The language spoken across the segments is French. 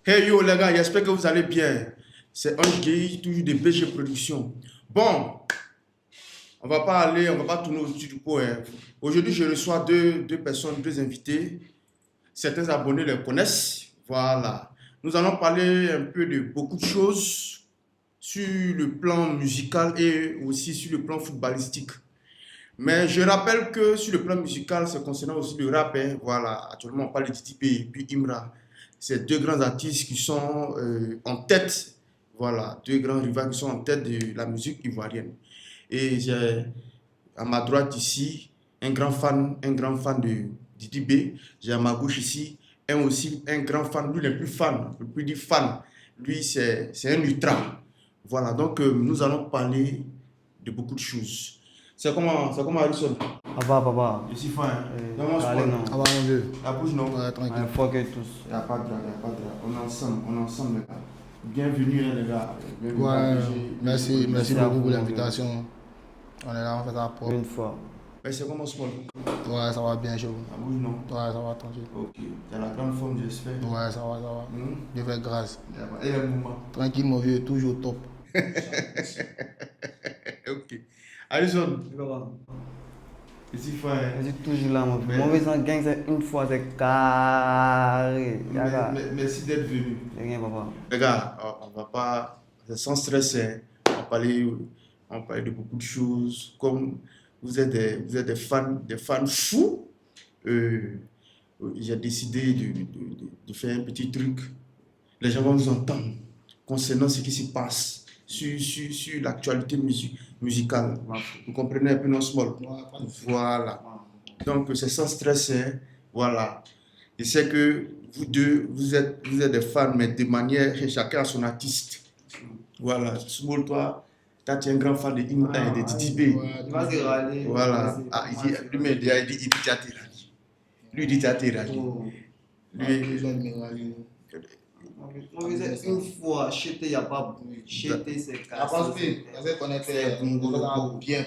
Hey yo les gars, j'espère que vous allez bien. C'est Ange Guy, toujours de BG Productions. Bon, on va pas tourner au-dessus du pot, hein. Aujourd'hui, je reçois deux personnes, deux invités. Certains abonnés les connaissent. Voilà. Nous allons parler un peu de beaucoup de choses sur le plan musical et aussi sur le plan footballistique. Mais je rappelle que sur le plan musical, c'est concernant aussi le rap, hein. Voilà, actuellement on parle de TTP et puis Imra. C'est deux grands artistes qui sont en tête, voilà, deux grands rivaux qui sont en tête de la musique ivoirienne. Et j'ai à ma droite ici un grand fan de DTB. J'ai à ma gauche ici un grand fan, lui le plus fan, le plus dit fan. Lui c'est un ultra. Voilà, donc nous allons parler de beaucoup de choses. C'est comment Harrison? Papa. Je suis fan. Allez, non. Ah bah mon vieux, La bouche non. ouais, tranquille. Un fois que tous. Il n'y a pas de drame, il n'y a pas de drame. On est ensemble, les gars. Bienvenue, hein, les gars. Bienvenue Ouais, à BG. merci Merci à beaucoup vous, pour mon l'invitation. On est là, on fait ça propre. Une fois. Ben, c'est comment Small? Ouais, ça va bien chaud. La bouche non. Ouais, ça va tranquille. Ok. T'as la grande forme, j'espère. Ouais, ça va, ça va. Hmm? Dieu fait grâce. Et le mouvement. Tranquille mon vieux, toujours au top. Ok. Harrison, je suis fan. Je suis toujours là, mon Mais- vieux. Mon vieux, sans gang, c'est une fois, c'est carré. Yaka. Merci d'être venu. C'est rien, papa. Les gars, on va pas. C'est sans stress, hein. On va parler de beaucoup de choses. Comme vous êtes des fans fous, euh, j'ai décidé de faire un petit truc. Les gens vont nous entendre concernant ce qui se passe sur l'actualité musicale. Vous comprenez un peu nos small? Voilà. Donc, c'est sans stress, hein. Voilà. Je sais que vous deux, vous êtes des fans, mais de manière, chacun a son artiste. Voilà. Small, toi, tu es un grand fan de Imra et de TTB. Vas-y, râler. Voilà. Ah, lui, il dit, il dit théâtre. Lui, il dit théâtre. Lui, Mon vieux, c'est une fois. Chété, il n'y a pas bruit. Chété, c'est Ah, parce qu'on était bien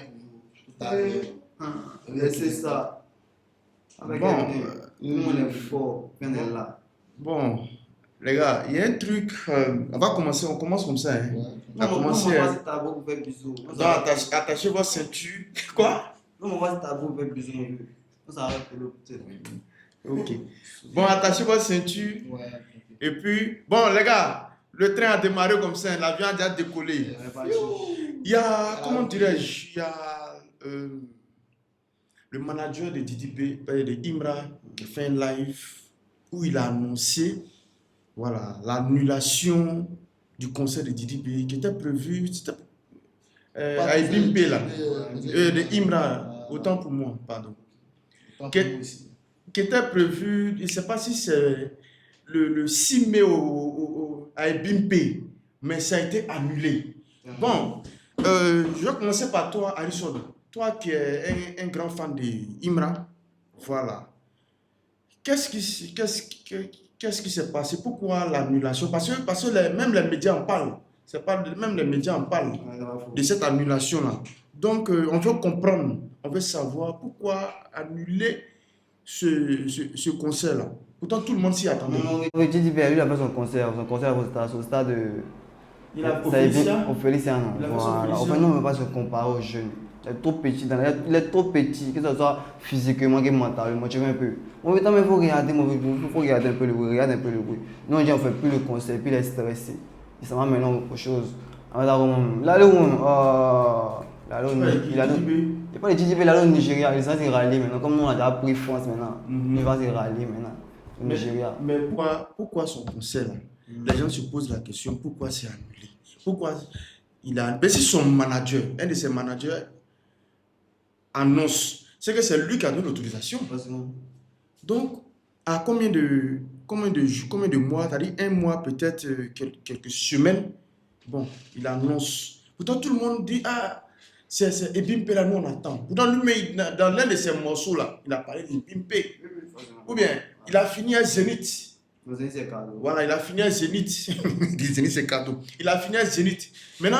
C'est ça. Avec Bon, tout le monde est fort. On est là. bon, les gars, il y a un truc. On commence comme ça. Hein. On va Non, commencer. on va Hein. se tabou pour faire bisous. Donc, attachez votre ceinture. Quoi? Non, on va se tabou pour faire bisous, mon vieux. On s'arrête pour le petit. Ok. Bon, attachez votre ceinture. Ouais, Et puis, bon, les gars, le train a démarré comme ça. L'avion a déjà décollé. Il y a, comment dirais-je, il y a le manager de DDP, de Imra, qui fait un live où il a annoncé voilà, l'annulation du concert de DDP qui était prévu à Ebimpe, là, de Imra, autant pour moi, pardon, qui était prévu, je ne sais pas si c'est le 6 mai à Ebimpe, mais ça a été annulé. Bon, je vais commencer par toi, Harrison. Toi qui es un grand fan de Imra, voilà. Qu'est-ce qui s'est passé? Pourquoi l'annulation? Parce que même les médias en parlent. C'est pas, même les médias en parlent de cette annulation-là. Donc, on veut comprendre, on veut savoir pourquoi annuler ce concert-là. Pourtant, tout le monde s'y attendait. Oui, tu dis, lui, il a fait son concert au stade de. Il a Ça a été Félicien. au Félicien, non. Il a fait son Voilà. Félicien. Enfin, non, on ne peut pas se comparer aux jeunes. Il est trop petit, il est trop petit, que ce soit physiquement que mentalement, tu vois un peu. Bon, mais il faut regarder, il faut regarder un peu le bruit, regarde un peu le bruit. Non, on ne fait plus le concert, puis il est stressé. Il s'en va maintenant autre chose. Là, il n'est pas le TGV, il a le Nigeria, il s'est rallié maintenant. Comme nous, on a déjà pris France maintenant, il va se rallier maintenant. Au Nigeria. Mais pourquoi son concert là? Les gens se posent la question, pourquoi c'est annulé? Pourquoi il a. Mais si son manager, un de ses managers annonce, c'est que c'est lui qui a donné l'autorisation. Donc, à combien de mois, c'est-à-dire un mois, peut-être quelques semaines, bon, il annonce. Pourtant, tout le monde dit, ah, c'est Ebimpe là, nous on attend. Pourtant, lui, dans l'un de ses morceaux là, il a parlé d'Ebimpe. Ou bien, il a fini à Zénith. Voilà, il a fini à Zénith. Zénith, c'est cadeau. Il a fini à Zénith. Maintenant,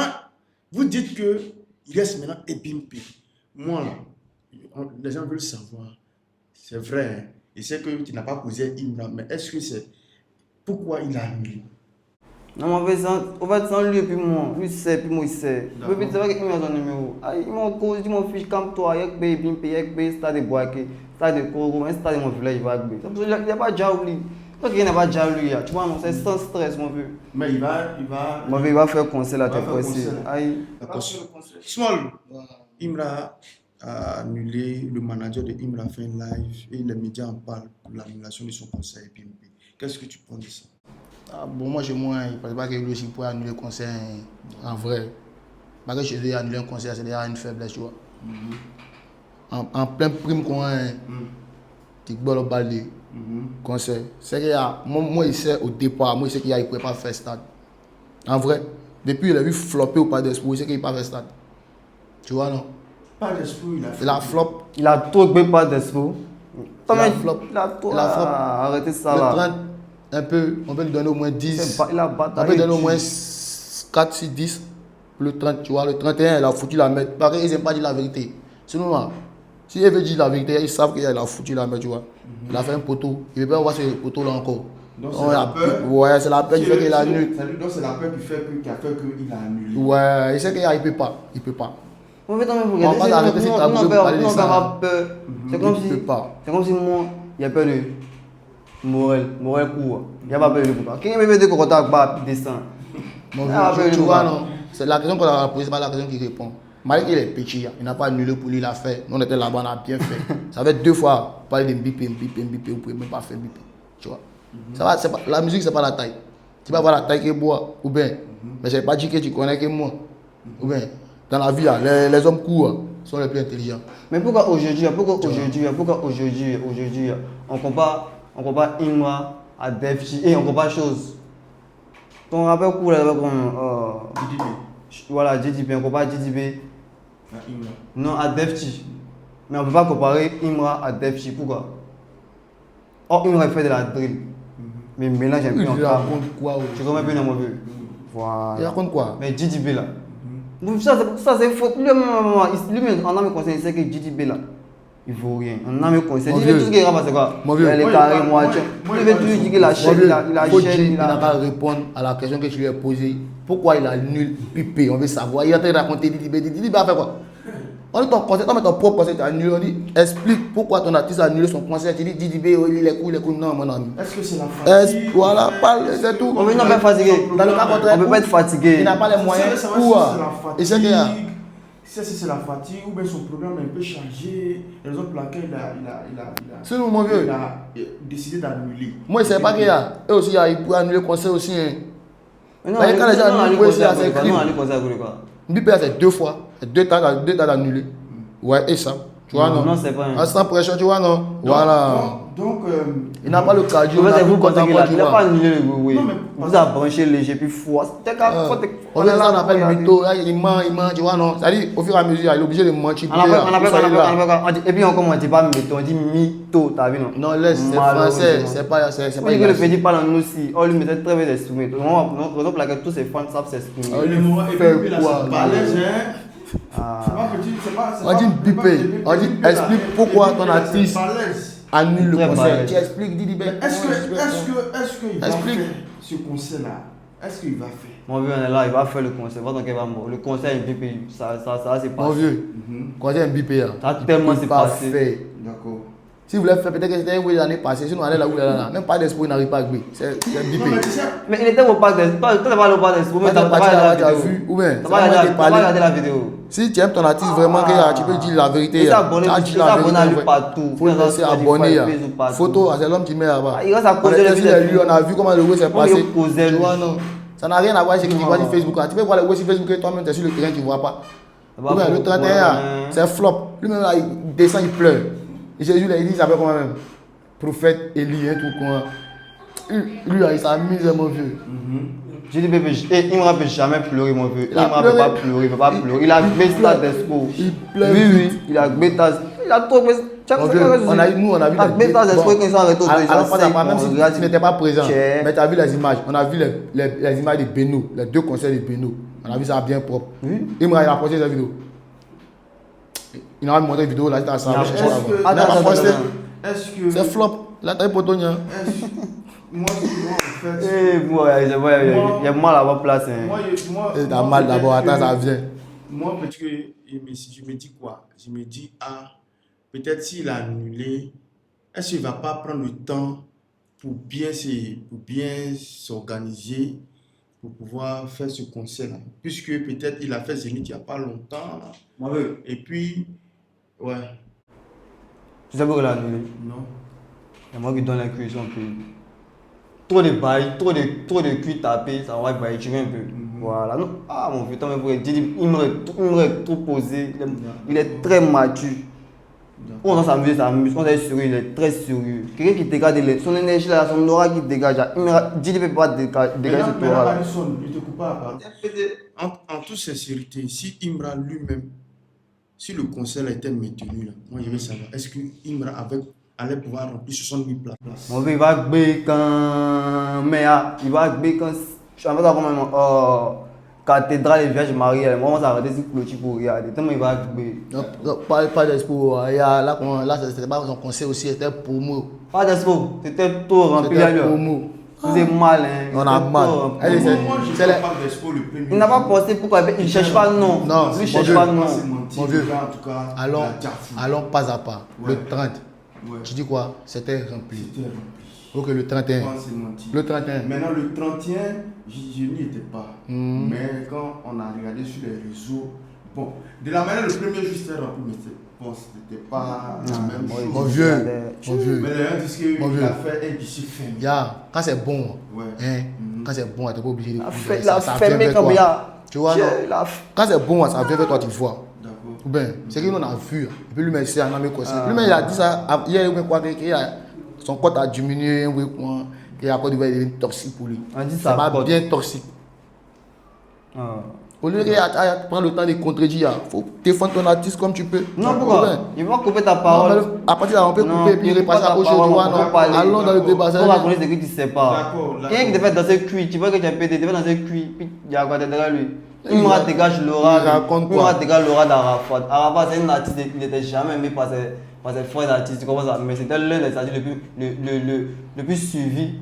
vous dites qu'il reste maintenant Ebimpe. Moi, là, les gens veulent savoir. C'est vrai, hein. Je sais que tu n'as pas posé Imra, mais est-ce que c'est Pourquoi il a annulé? Non, mais en fait, sans lui, puis moi, lui sait, puis moi, il sait. D'accord. Puis c'est vrai qu'il m'a son numéro. Il m'a cause, il m'a fiche comme toi, il y a que baby, il y a que baby, stade de Boaké, stade de Koro, un stade de mon village, il va que il n'y a pas de diable. Donc il n'y a pas de diable, tu vois, non, c'est sans stress, mon vieux. Mais il va. Mon vieux, il va faire concert là, Il va t'es faire possible. concert. Aïe. Small. Imra a annulé, le manager de Imra a fait un live et les médias en parlent pour l'annulation de son concert PMP. Qu'est-ce que tu penses de ça? Ah, bon, moi, chez moi, il ne pense pas que lui aussi pourrait annuler le concert en vrai. Parce que chez lui, annuler un concert, c'est déjà une faiblesse, tu vois. En plein prime qu'on a, tu peux le balai, concert. C'est qu'il y a, moi, il sait au départ, moi, il sait qu'il ne pourrait pas faire stade. En vrai, depuis il a vu flopper au pas d'espoir, il sait qu'il ne peut pas faire stade. Tu vois, non? Pas d'espoir, il a fait. Il a flop. Il a trop de pas d'espoir. Il a flop. Il a trop. Il a flop. Arrêtez ça Le là. 30, un peu, on peut lui donner au moins 10. Il a On bataillé. peut donner au moins 4, 6, 10. Le 30, tu vois, le 31, il a foutu la mettre. Parce qu'ils n'aiment pas dire la vérité. Sinon, là, si il veut dire la vérité, ils savent qu'il a foutu la mettre, tu vois. Il a fait un poteau. Il ne veut pas voir ce poteau là encore. Donc c'est la peur. Ouais, c'est la peur qui fait qu'il annule. Donc c'est la peur qui a fait qu'il a annulé. Ouais, il sait qu'il ne peut pas. Il ne peut pas. On va On va arrêter ces tabous pour parler de ça. peur. C'est comme si moi, il y a peur de Morel court. Il n'y a pas peur de pourquoi. Qui est bébé de contact bas descend. Mon vieux, tu vois, non. C'est la question qu'on a posée, c'est pas la question qui répond. Malgré qu'il est petit, il n'a pas annulé pour lui, il a fait. Nous, on était là-bas, on a bien fait. Ça fait 2 fois parler de Mbipé, vous ne pouvez même pas faire Mbipé. Tu vois. Ça va, c'est pas, la musique, c'est pas la taille. Tu vas voir la taille que bois, ou bien. Mais c'est pas dit que tu connais que moi. Ou bien, dans la vie, les hommes courts sont les plus intelligents. Mais pourquoi aujourd'hui, on compare Imra à Defchi et on compare chose. Ton rappel court là comme DDB. voilà, JDB, on compare JDB Ah, Imra. non à Defchi. Mais on ne peut pas comparer Imra à Defchi. Pourquoi? Or, Imra fait de la drill. Mais mélange un peu en Il cas. raconte quoi? Tu comprends bien mon vieux? Il Voilà. raconte quoi? Mais JDB là. Ça c'est faux. Lui-même, en âme conseil, il sait que JDB là, il ne vaut rien. En âme conseil, il veut tout ce qu'il rabat, c'est quoi? Mon vieux. Il est carré, moitié. Il veut tout dire qu'il a chaîne, il a chaîne, Il n'a pas répondre à la question que tu lui as posée. Pourquoi il a nul pipé? On veut savoir. Il a en train de raconter Didi a fait quoi? On dit ton concert, ton propre concert, tu as annulé. On dit explique pourquoi ton artiste a annulé son concert. Tu dis Didi, il est cool. Non, mon ami. Est-ce que c'est la fatigue? Voilà, parle, c'est tout. On ne peut pas être fatigué. Dans le cas contraire, On ne peut pas être fatigué. il n'a pas les moyens. Et c'est qu'il y a. Si c'est la fatigue ou bien son programme est un peu chargé, raison pour laquelle C'est nous, mon vieux. il a décidé d'annuler. Moi, je ne sais pas qu'il y a. Et aussi, il peut annuler le concert aussi. Mais non, Quand les gens annulent, c'est un crime. Non, allez concert pour quoi? Mbipé a fait 2 fois. 2 temps d'annuler. Ouais, et ça. Tu vois, non? Non, c'est pas un. Sans pression, tu vois, non? Voilà. Donc, Il n'a pas le cardio. En fait, vous comptez qu'il il n'a pas annulé le oui. Non, mais- Vous avez branché léger puis fou. On fait ça, on appelle mytho. Il ment, tu vois, non? C'est-à-dire, au fur et à mesure, il est obligé de mentir. Et puis on commence, on dit pas mytho, on dit mytho, t'as vu non? Non, laisse, c'est français, c'est pas. Vous dites que le petit parle en nous aussi, on lui mettait très bien d'exprimer. Donc, là, tous ces fans savent s'exprimer. le moment est Fais plus là, quoi, c'est balèze, hein. Ah. C'est pas que tu- c'est pas- c'est On pas- dit c'est pas- bipé. c'est On dit bipé, là. explique pourquoi ton C'est artiste balèze. annule le Très concert. balèze. Tu expliques, Didi Ben. Est-ce qu'il va Explique. faire ce concert-là? Est-ce qu'il va faire? Mon vieux, on est là, il va faire le concert. Pas tant qu'il va mort. Le concert est BP, ça c'est Mon passé. vieux, quand j'ai un bipé, Ça tellement c'est pas passé. fait. D'accord. Si vous voulez faire, peut-être que c'était où l'année passée, sinon on allait là où il est là. Même pas d'espoir, il n'arrive pas à jouer. C'est un Non, bipé. mais tu sais, Mais il était au parc d'Est. Toi, t'as pas le parc d'Est. Quand t'as parti là-bas, tu as vu, ou bien, T'as pas regardé la vidéo. si tu aimes ton artiste vraiment, tu peux dire la vérité. Il s'est abonné, Tu as il dit s'est la abonné à lui vérité. partout. Il faut le laisser abonner. Photo, c'est l'homme qui met là-bas. Ah, il reste à On causer était le sur vidéo. lui, on a vu comment le web s'est Comment il passé. causait, Tu vois, lui. non. Ça n'a rien à voir avec ce que tu Non. vois sur Facebook. Tu peux voir le web sur Facebook que toi-même tu es sur le terrain, tu ne vois pas. Bah, Ou bien, le faut- 31, ouais. c'est flop. Lui-même, là, il descend, il pleure. Et Jésus, là, il dit, il s'appelle comment même? Prophète Élie, un truc quoi. Lui, là, il s'amuse, mon vieux. J'ai dit bébé, il me rappelle jamais pleurer mon vieux. Il a me rappelle pleuré. pas pleurer, il peut pas pleurer. Il a bêta d'espo. Il pleure Oui, vite. oui, il a bêta. Il a trop bêta. Mon vieux, on a vu la bêta d'espo quand ils sont arrêtés au alors, président. pendant pas, même si tu n'étais pas présent, Check. mais tu as vu les images. On a vu les images de Beno, les 2 concerts de Beno. On a vu ça bien propre. Oui. Il m'a posté cette vidéo. Il m'a montré une vidéo là, il t'a Est-ce que- n'a pas posté. Est-ce que. C'est flop. Là, t'as un potonnier. Est-ce- moi, en fait. Il y a mal à avoir place. T'as mal d'abord, attends, ça vient. Moi, parce que je me dis quoi? Je me dis, ah, peut-être s'il a annulé, est-ce qu'il ne va pas prendre le temps pour bien s'organiser, pour pouvoir faire ce concert-là? Puisque peut-être il a fait Zénith il n'y a pas longtemps. Là. Et puis, ouais. Tu sais pourquoi il a annulé? Non. C'est moi qui donne la cuisson. Trop de bails, trop de cuits tapés, ça va bailler, tu veux un peu. Voilà. Non. Ah mon putain, mais il m'aurait trop posé. Il est très mature. On va s'amuser, on est sérieux, il est très sérieux. Quelqu'un qui dégage son énergie là, son aura qui dégage. Didi ne peut pas dégager cette aura là. Il te coupe pas. En toute sincérité, si Imra lui-même, si le concert était maintenu là, moi je veux savoir, est-ce que Imra allait pouvoir remplir 60 000 places? Mon vieux, il va gagner quand. Mais il va gagner quand. Je sais pas comment. Cathédrale et Vierge Marie, elle va s'arrêter sur clôture pour regarder. Tellement il va gagner. Pas d'expo. Là, c'était pas son concert aussi, c'était pour moi. Pas d'expo, c'était tout rempli. C'était pour moi. Vous êtes mal, hein. On a mal. Moi, je ne pas d'expo le premier. Il n'a pas posté pourquoi il ne cherche pas non. Non, il ne cherche pas non. Mon vieux, en tout cas, allons pas à pas. Ouais. Le 30, ouais. tu dis quoi? C'était rempli. C'était rempli. Ok, le 31. Moi, c'est menti. Le 31. Maintenant, le 31, je n'y étais pas. Mais quand on a regardé sur les réseaux, bon, de la manière, le premier jour c'était rempli, mais bon, c'était pas la même chose. Mon vieux, Mais les gens disent qu'il a fait un guichet fermé. Quand c'est bon, Ouais. hein, quand c'est bon, tu n'es pas obligé de Il a fermé comme il y a. Tu vois, quand c'est bon, ça vient vers toi, tu vois. D'accord. Ou bien, c'est qu'il en a vu. Et puis lui, c'est un ami conscient. Lui, il a dit ça hier, son corps a diminué, et à Côte d'Ivoire, il est toxique pour lui. On dit ça va bien toxique. Au lieu de prendre le temps de contredire, il faut défendre ton artiste comme tu peux. Non, pourquoi? Il va couper ta parole. À partir de là, on peut couper et puis repasser à autre chose. Allons dans le débat. On va connaître ce que tu ne sais pas. D'accord. Quelqu'un qui te fait danser cuit, tu vois que tu as pété, tu te fait danser cuit, puis il y a quoi derrière lui. Il me dégage l'aura. Il me dégage l'aura d'Arafat. Arafat, c'est un artiste, il n'était jamais aimé par ses frères artistes, tu comprends ça? Mais c'était l'un des artistes le plus suivi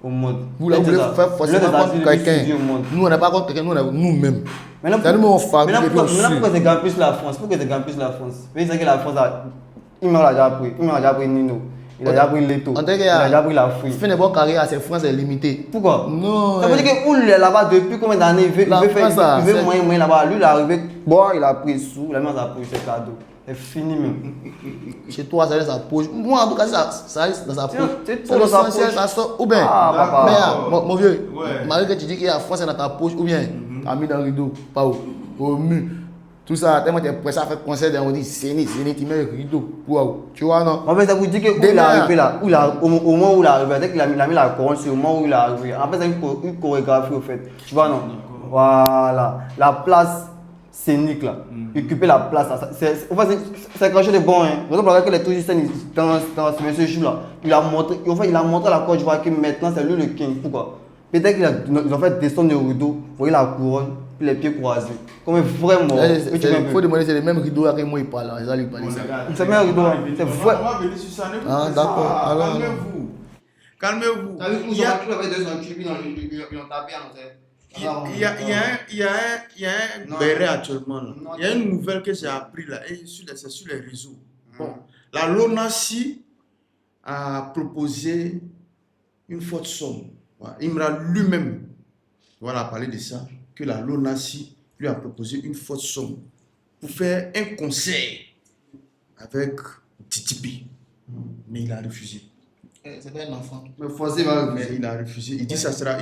au monde. Vous voulez faire forcément contre quelqu'un. Nous, on n'est pas contre quelqu'un, nous, on est nous-mêmes. Maintenant, pourquoi c'est gagne plus la France? Pourquoi c'est gagne plus la France? Vous savez que la France, il m'a déjà pris. Il m'a déjà pris Nino. Il a déjà pris Leto. Il a déjà pris la Fouille. Fin de bonne carrière à ses France est limité. Pourquoi? Non. Ça veut dire qu'il est là-bas depuis combien d'années? Il veut moyen là-bas. Lui, il est arrivé. Bon, il a pris sous. Il a mis sa poche, c'est cadeau. C'est fini même. Chez toi, ça reste sa poche. Moi, en tout cas, ça reste dans sa poche. C'est tout l'essentiel, ça sort. Ou bien, mon vieux, malgré que tu dis que la France est dans ta poche, ou bien, tu as mis dans le rideau, pas au mur. Tout ça, tellement tu es pressé à faire concert, on dit Zénith, tu mets le rideau. Wow. Tu vois, non? En fait, ça vous dit que où il est arrivé là, au moment où il est arrivé, dès qu'il a mis la couronne, c'est au moment où il est arrivé. En fait, c'est une chorégraphie au fait. Tu vois, non? Voilà. La place scénique là, occuper la place là. C'est quelque chose de bon. Hein. Par exemple, que les touristes dans ce jour là, il a montré à la Côte d'Ivoire que maintenant c'est lui le king. Pourquoi? Peut-être qu'ils ont fait descendre le rideau, vous voyez la couronne, puis les pieds croisés. Comme vraiment. Il faut demander, c'est le même rideau que moi il parle. C'est lui parler ça. C'est le même rideau, c'est vrai. On va venir sur ça. Ah, d'accord. Alors, calmez-vous. Calmez-vous. Il y a un béret actuellement. Il y a une nouvelle que j'ai appris là, et c'est sur les réseaux. Bon, la LONASI a proposé une forte somme. Voilà. Imra lui-même, voilà, a parlé de ça, que la LONASI lui a proposé une forte somme pour faire un concert avec Titipi. Mais il a refusé. C'était un enfant. Mais il a refusé. Il dit ça sera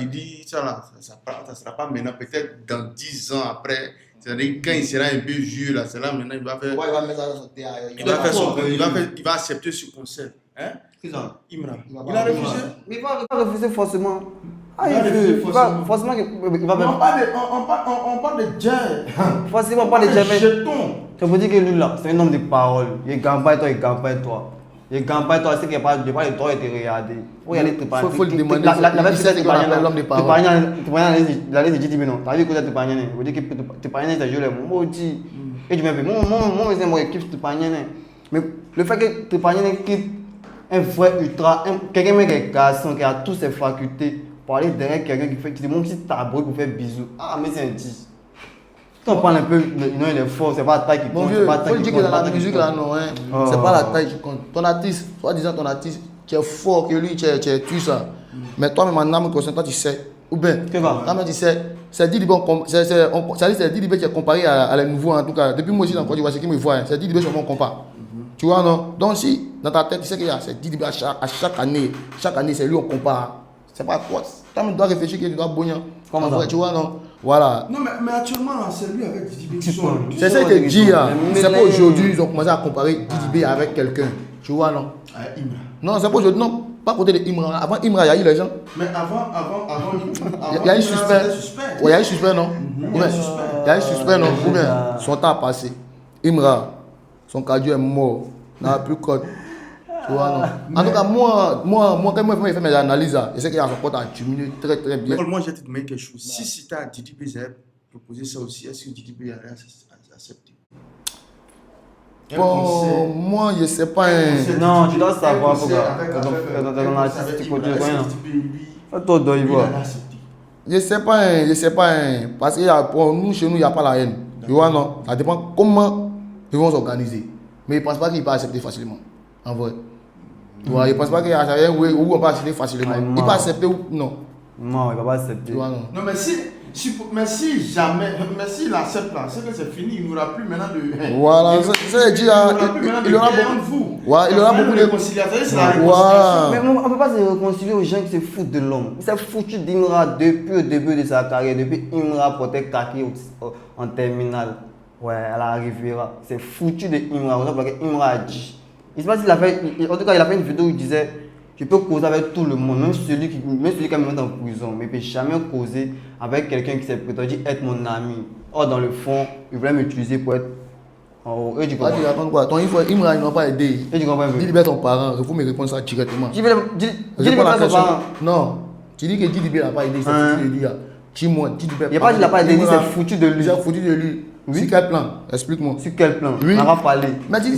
pas maintenant, peut-être dans 10 ans après. C'est-à-dire quand il sera un peu vieux là, c'est là maintenant il va faire. Ouais, il va mettre ça dans son théâtre. Il va accepter ce concert. Hein? Imra. Il a a refusé. Mais il va refuser forcément. Ah, il veut forcément qu'il va on parle de Dieu. Forcément, on parle de Dieu. Jeton. Ça veut dire que lui là, c'est un homme de parole. Il gagne pas toi, il gagne pas toi. Il gagne pas toi, c'est qu'il n'y a pas de toi et te regarder. Faut y aller te parler. Faut le demander. L'homme de parole. Il a dit mais non. T'as vu que tu parles. Il veut dire que tu parles, c'est joli. Moi aussi. Et tu m'as fait, moi, je kiffe te parler. Mais le fait que tu parles quitte un vrai ultra, quelqu'un qui est garçon, qui a toutes ses facultés, pour aller derrière quelqu'un qui demande si t'as beau pour faire bisous. Ah, mais c'est un 10. Quand on parle un peu, non, il est fort, c'est pas la taille qui Mon compte. vieux, faut le dire que dans la musique là, non, hein. Oh. C'est pas la taille qui compte. Ton artiste, soi-disant ton artiste, tu es fort que lui, tu es tout ça. Mais toi-même en âme consciente, toi tu sais. Ou bien, Que va? toi-même tu sais, c'est Didibé c'est Didibé qui est comparé à les nouveaux en tout cas. Depuis moi aussi dans Côte d'Ivoire, c'est qui me voit, hein. C'est Didibé sur mon compas. Tu vois, non? Donc si, dans ta tête, tu sais qu'il y a, c'est Didibé à chaque année, c'est lui on compare. C'est pas quoi. Toi-même tu dois réfléchir que tu dois bonner. Comment ça? Tu vois, non? Voilà. Non, mais actuellement, là, c'est lui avec Didibé qui sont. C'est ça que je dis, hein. C'est pas aujourd'hui ils ont commencé à comparer Didibé avec quelqu'un. Tu vois, non? Imra. Non, c'est pas aujourd'hui, non. Pas côté de Imra. Avant Imra, il y a eu les gens. Mais avant, Il y a eu suspect. suspect. Ouais, il y a eu suspect, non? Il y a eu Ouais. suspect. Il y a eu suspect, non? Ou bien, son temps a passé. Imra, son cardio est mort. N'a plus code. Tu vois, non? En tout cas, moi, quand moi, je fais mes analyses, je sais qu'il y a son compte à diminuer très bien. Moi, je vais te demander quelque chose. Si c'était à Didibé, j'avais proposé ça aussi, est-ce que Didibé aurait accepté? Bon, moi, je sais pas. Non, tu dois savoir pourquoi. Dans ton artiste, tu connais rien. Toi, dois y voir. Je sais pas. Parce que pour nous, chez nous, il n'y a pas la haine. Tu vois, non? Ça dépend comment ils vont s'organiser. Mais je ne pense pas qu'ils peuvent accepter facilement. En vrai. Tu vois, je ne pense pas qu'il y a rien où on peut accepter facilement. Il peut accepter ou non. Non, il va pas accepter. Tu vois, non? Non, mais si jamais, mais s'il accepte là, c'est que c'est fini, il n'y aura plus maintenant de. Voilà, c'est dit, il aura beaucoup. Ouais, il aura beaucoup de réconciliation. C'est la Voilà. réconciliation. Mais on ne peut pas se réconcilier aux gens qui se foutent de l'homme. Il s'est foutu d'Imra depuis le début de sa carrière, depuis Imra portait kaki en terminale. Ouais, elle arrivera. C'est foutu de Imra. On sait pas que Imra a dit. Il se passe qu'il a fait, en tout cas, il a fait une vidéo où il disait je peux causer avec tout le monde, même celui qui me met en prison, mais je ne peux jamais causer avec quelqu'un qui s'est prétendu être mon ami. Or, dans le fond, il voulait m'utiliser pour être. Oh, et tu comprends? Tu racontes quoi? Ton Imra, il n'a pas aidé. Et tu comprends un peu? Dis libère ton parent, il faut me répondre ça directement. Dis Réponds à la son question. parent. Non, tu dis que Didibé n'a pas aidé, c'est ce que tu dis. Dis-moi, Didibé. Il n'y a pas dit qu'il n'a pas aidé, il s'est foutu de lui. Il s'est foutu de lui. Oui. Sur quel plan? Explique-moi. Sur quel plan? Oui. On va parler. Mais tu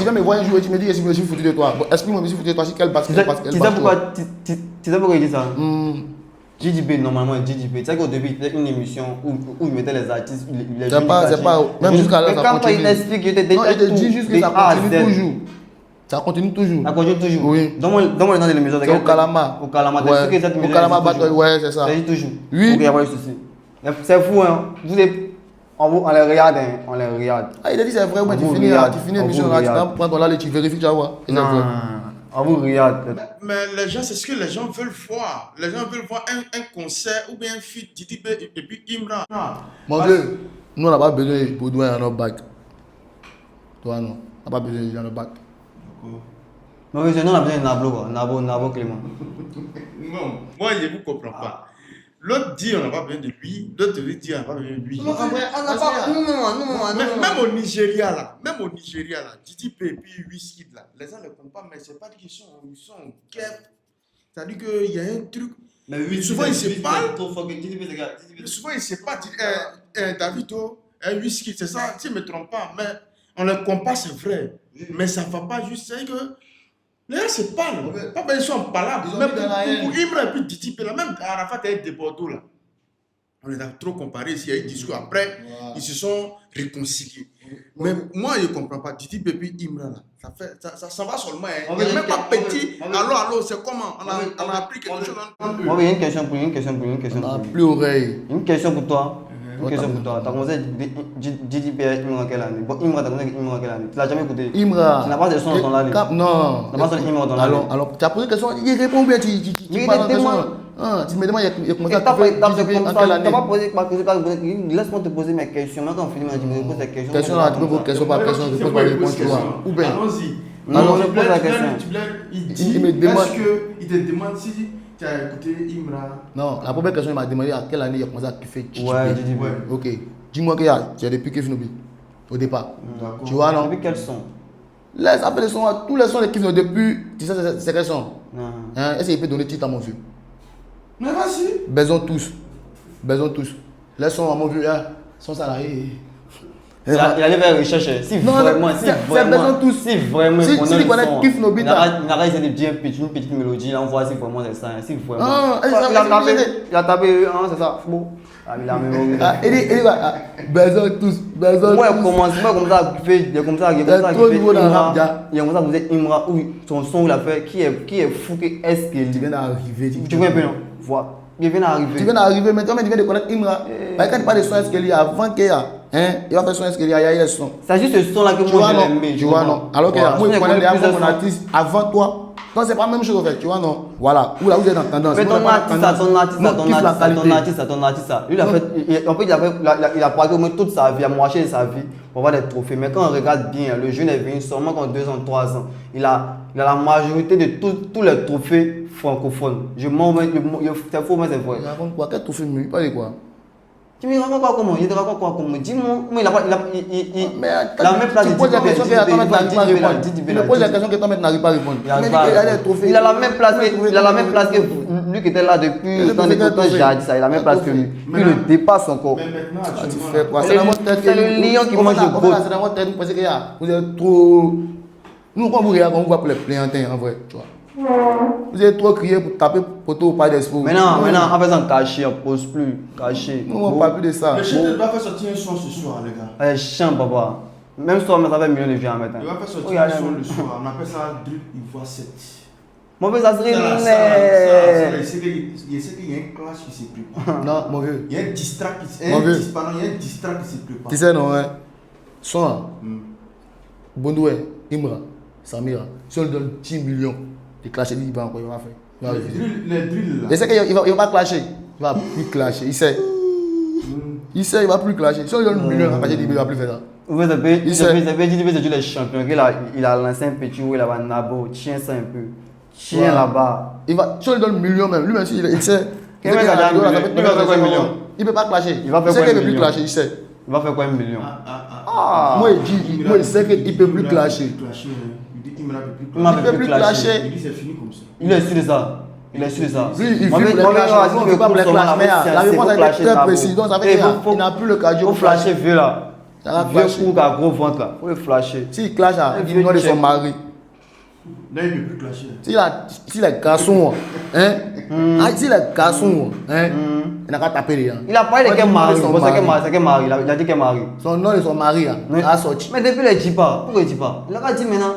viens me voir un jour et tu me dis que je me suis foutu de toi. Bon, explique-moi, je me suis foutu de toi. Sur quelle base? Tu sais pourquoi il dit ça? JDB, normalement, JDB. Tu sais qu'au début, il faisait une émission où il mettait les artistes. C'est pas. Même jusqu'à là, ça quand continue. il t'explique, il te dit Non, il te dit juste que ça continue toujours. Ça continue toujours. Ça continue toujours. Oui. Donne-moi le nom de l'émission. C'est au Kalama. Au Kalama. Ouais. Au Kalama Battle, ouais, c'est ça. Ça dit toujours. Oui. Ok, il n'y a pas de souci. C'est fou, hein. On les regarde, hein. On les regarde. Ah, il a dit c'est vrai, mais tu finis l'émission là, tu vas prendre ton là et tu vérifies, tu vas voir. Et c'est vrai. On vous regarde. Mais les gens, c'est ce que les gens veulent voir. Les gens veulent voir un concert ou bien un feat Didibé et puis Imra. Mon Dieu, nous on n'a pas besoin de Baudouin dans notre bac. Toi non, on n'a pas besoin de dans notre bac. Non, mais sinon, on a besoin de Nablo, quoi. Nabo Clément. Non, moi je ne vous comprends pas. L'autre dit on n'a pas besoin de lui, l'autre dit on n'a pas besoin de lui. Non, Même au Nigeria là, Didibé et puis Wizkid là, les gens ne comprennent pas, mais c'est pas qu'ils sont en guerre. C'est-à-dire qu'il y a un truc. Mais souvent ils se parlent. Souvent ils se parlent. Davido, Wizkid, c'est ça, si je ne me trompe pas, mais on les compare, c'est vrai. Mais ça ne va pas juste, c'est que les gens se parlent. Pas ils sont parlables. Même pour Imra et puis Didibé là, même Arafat et de Bordeaux là. On les a trop comparés ici, il y a eu discours. Après, ils se sont réconciliés. Mais moi, je ne comprends pas. Didibé et puis Imra là, ça s'en va seulement. Hein. Il n'y a même pas petit. Allô, c'est comment? On a appris quelque chose. Moi, il y a une question pour lui. On n'a plus oreille. Une question pour toi. Une question pour toi. Tu as commencé JDB avec Imra quelle année? Bon, Imra, tu as commencé avec Imra quelle année? Tu l'as jamais écouté? Imra. Tu n'as pas de son dans ton année? Non. Tu n'as pas de son Imra dans l'année? Alors, tu as posé une question, il répond bien, tu parles de question. Tu me demandes, il a commencé à Tu en quelle année? n'as pas posé ma question. Laisse-moi te poser mes questions. Maintenant, quand on finit, tu me poses tes questions. Question là, tu peux poser question par question, tu peux pas répondre, tu vois. Ou bien. Allons-y. Non, je pose la question. Il dit, Il me demande. est-ce qu'il te demande si tu as écouté Imra? Non, la première question, il m'a demandé à quelle année il a commencé à kiffer JDB. Ouais, JDB. Ok. Dis-moi qu'il y a, c'est depuis Kifnobi, au départ. Tu vois, non? Depuis quel son? Laisse appeler les sons, tous les sons de Kifnobi depuis, tu sais, c'est quels sons? Non. Est-ce qu'il peut donner titre à mon vieux? Mais vas-y. Baisons tous. Les sons à mon vieux, sont salariés. Il allait faire recherche. Si Non, vraiment, c'est besoin tous. si vraiment, Si on a tu le connais son, Kiff No Beat, il a essayé de dire une petite mélodie, là on voit si vraiment c'est ça. Si vraiment. Il a tapé, c'est ça. Bon. Il a mémorisé. Il dit quoi? Besoin tous. Moi, commencement comme ça, il est comme ça, il est comme ça, il est comme ça, vous êtes Imra, oui, son son il a fait, qui est fou, qui est-ce qu'il Tu viens d'arriver. Tu vois un peu, non? Voilà. Il vient d'arriver. Tu viens d'arriver, maintenant tu viens de connaître Imra. Quand tu parles de son escalier, avant qu'il y a, il va faire son escalier, il y a les sons. C'est juste ce son là que moi j'ai aimé. Tu vois, non. Alors que moi, je connais déjà mon artiste avant toi. Non, c'est pas la même chose en fait, tu vois, non. Voilà, où là vous êtes en tendance. Mais ton artiste, lui, il a fait, en fait, il a pratiqué au moins toute sa vie, il a marché de sa vie pour avoir des trophées. Mais quand on regarde bien, le jeune est venu seulement quand 2 ans, 3 ans. Il a la majorité de tous les trophées francophones. Je m'en vais, c'est faux, mais c'est vrai. Il raconte quoi? Quel trophée il parle de quoi? Tu me racontes quoi comment? Il te raconte quoi comment? Dis-moi, il a la même place de Didi B. Il me pose la question que toi n'arrive pas à répondre. Il a la même place que lui qui était là depuis le temps de j'ai dit ça, il a la même place que lui. Puis il le dépasse encore. Mais maintenant, Tu fais quoi? C'est le lion qui mange le goût. C'est dans votre tête, vous pensez que vous êtes trop. Nous, quand vous regardez, on voit pour les plaignantins en vrai, tu vois. Vous êtes trop crié pour taper poteau au pas d'espoir. Maintenant, en faisant caché, on pose plus. Caché. Nous, on ne parle plus de ça. le chef va faire sortir un son ce soir, les gars. Chien, papa. Même si on met 1 million de vues à mettre. Il va faire sortir un son le soir. On appelle ça Drip Ivoire 7. Mon père, ça serait Il sait qu'il y a un clash qui se prépare. Non, mon vieux. Il y a un distract qui se prépare. Tu sais, non, hein? Son, Bondoué, Imra, Samira, si on lui donne 10 millions de clasher, il va encore, il va faire. Les drills là. Il sait qu'il ne va pas clasher. Il va plus clasher. Il sait. Il sait, il va plus clasher. Si on lui donne 1 million, il va plus faire ça. Vous savez, il c'est les champions. Il a lancé un petit où il a un nabo. Tiens ça un peu. Tiens là-bas. Si on lui donne 1 million même, lui-même, il sait. Il ne peut pas clasher. Il va faire quoi? Il ne peut plus 1 million? clasher, il sait. Il va faire quoi 1 million? Moi, il sait qu'il ne peut plus clasher. Il dit qu'il ne peut plus clasher. Il dit c'est fini comme ça. Il est sûr de ça. Il est sûr de ça. Lui, il veut pas me clasher. Mais la réponse est très précise. Donc, ça fait qu'il n'a plus le cardio. Il faut flasher vieux là. Vieux flasher. coup qui a gros ventre là. Il faut le flasher. S'il clash, il dit non de son mari. Là, il ne peut plus clasher. S'il est garçon, s'il est garçon, il n'a qu'à taper les gens. Il a parlé de quel mari? C'est quel mari? Il a dit quel mari? Son nom de son mari a sorti. Mais depuis il ne dit pas. Pourquoi il ne dit pas? Il a qu'à dire maintenant.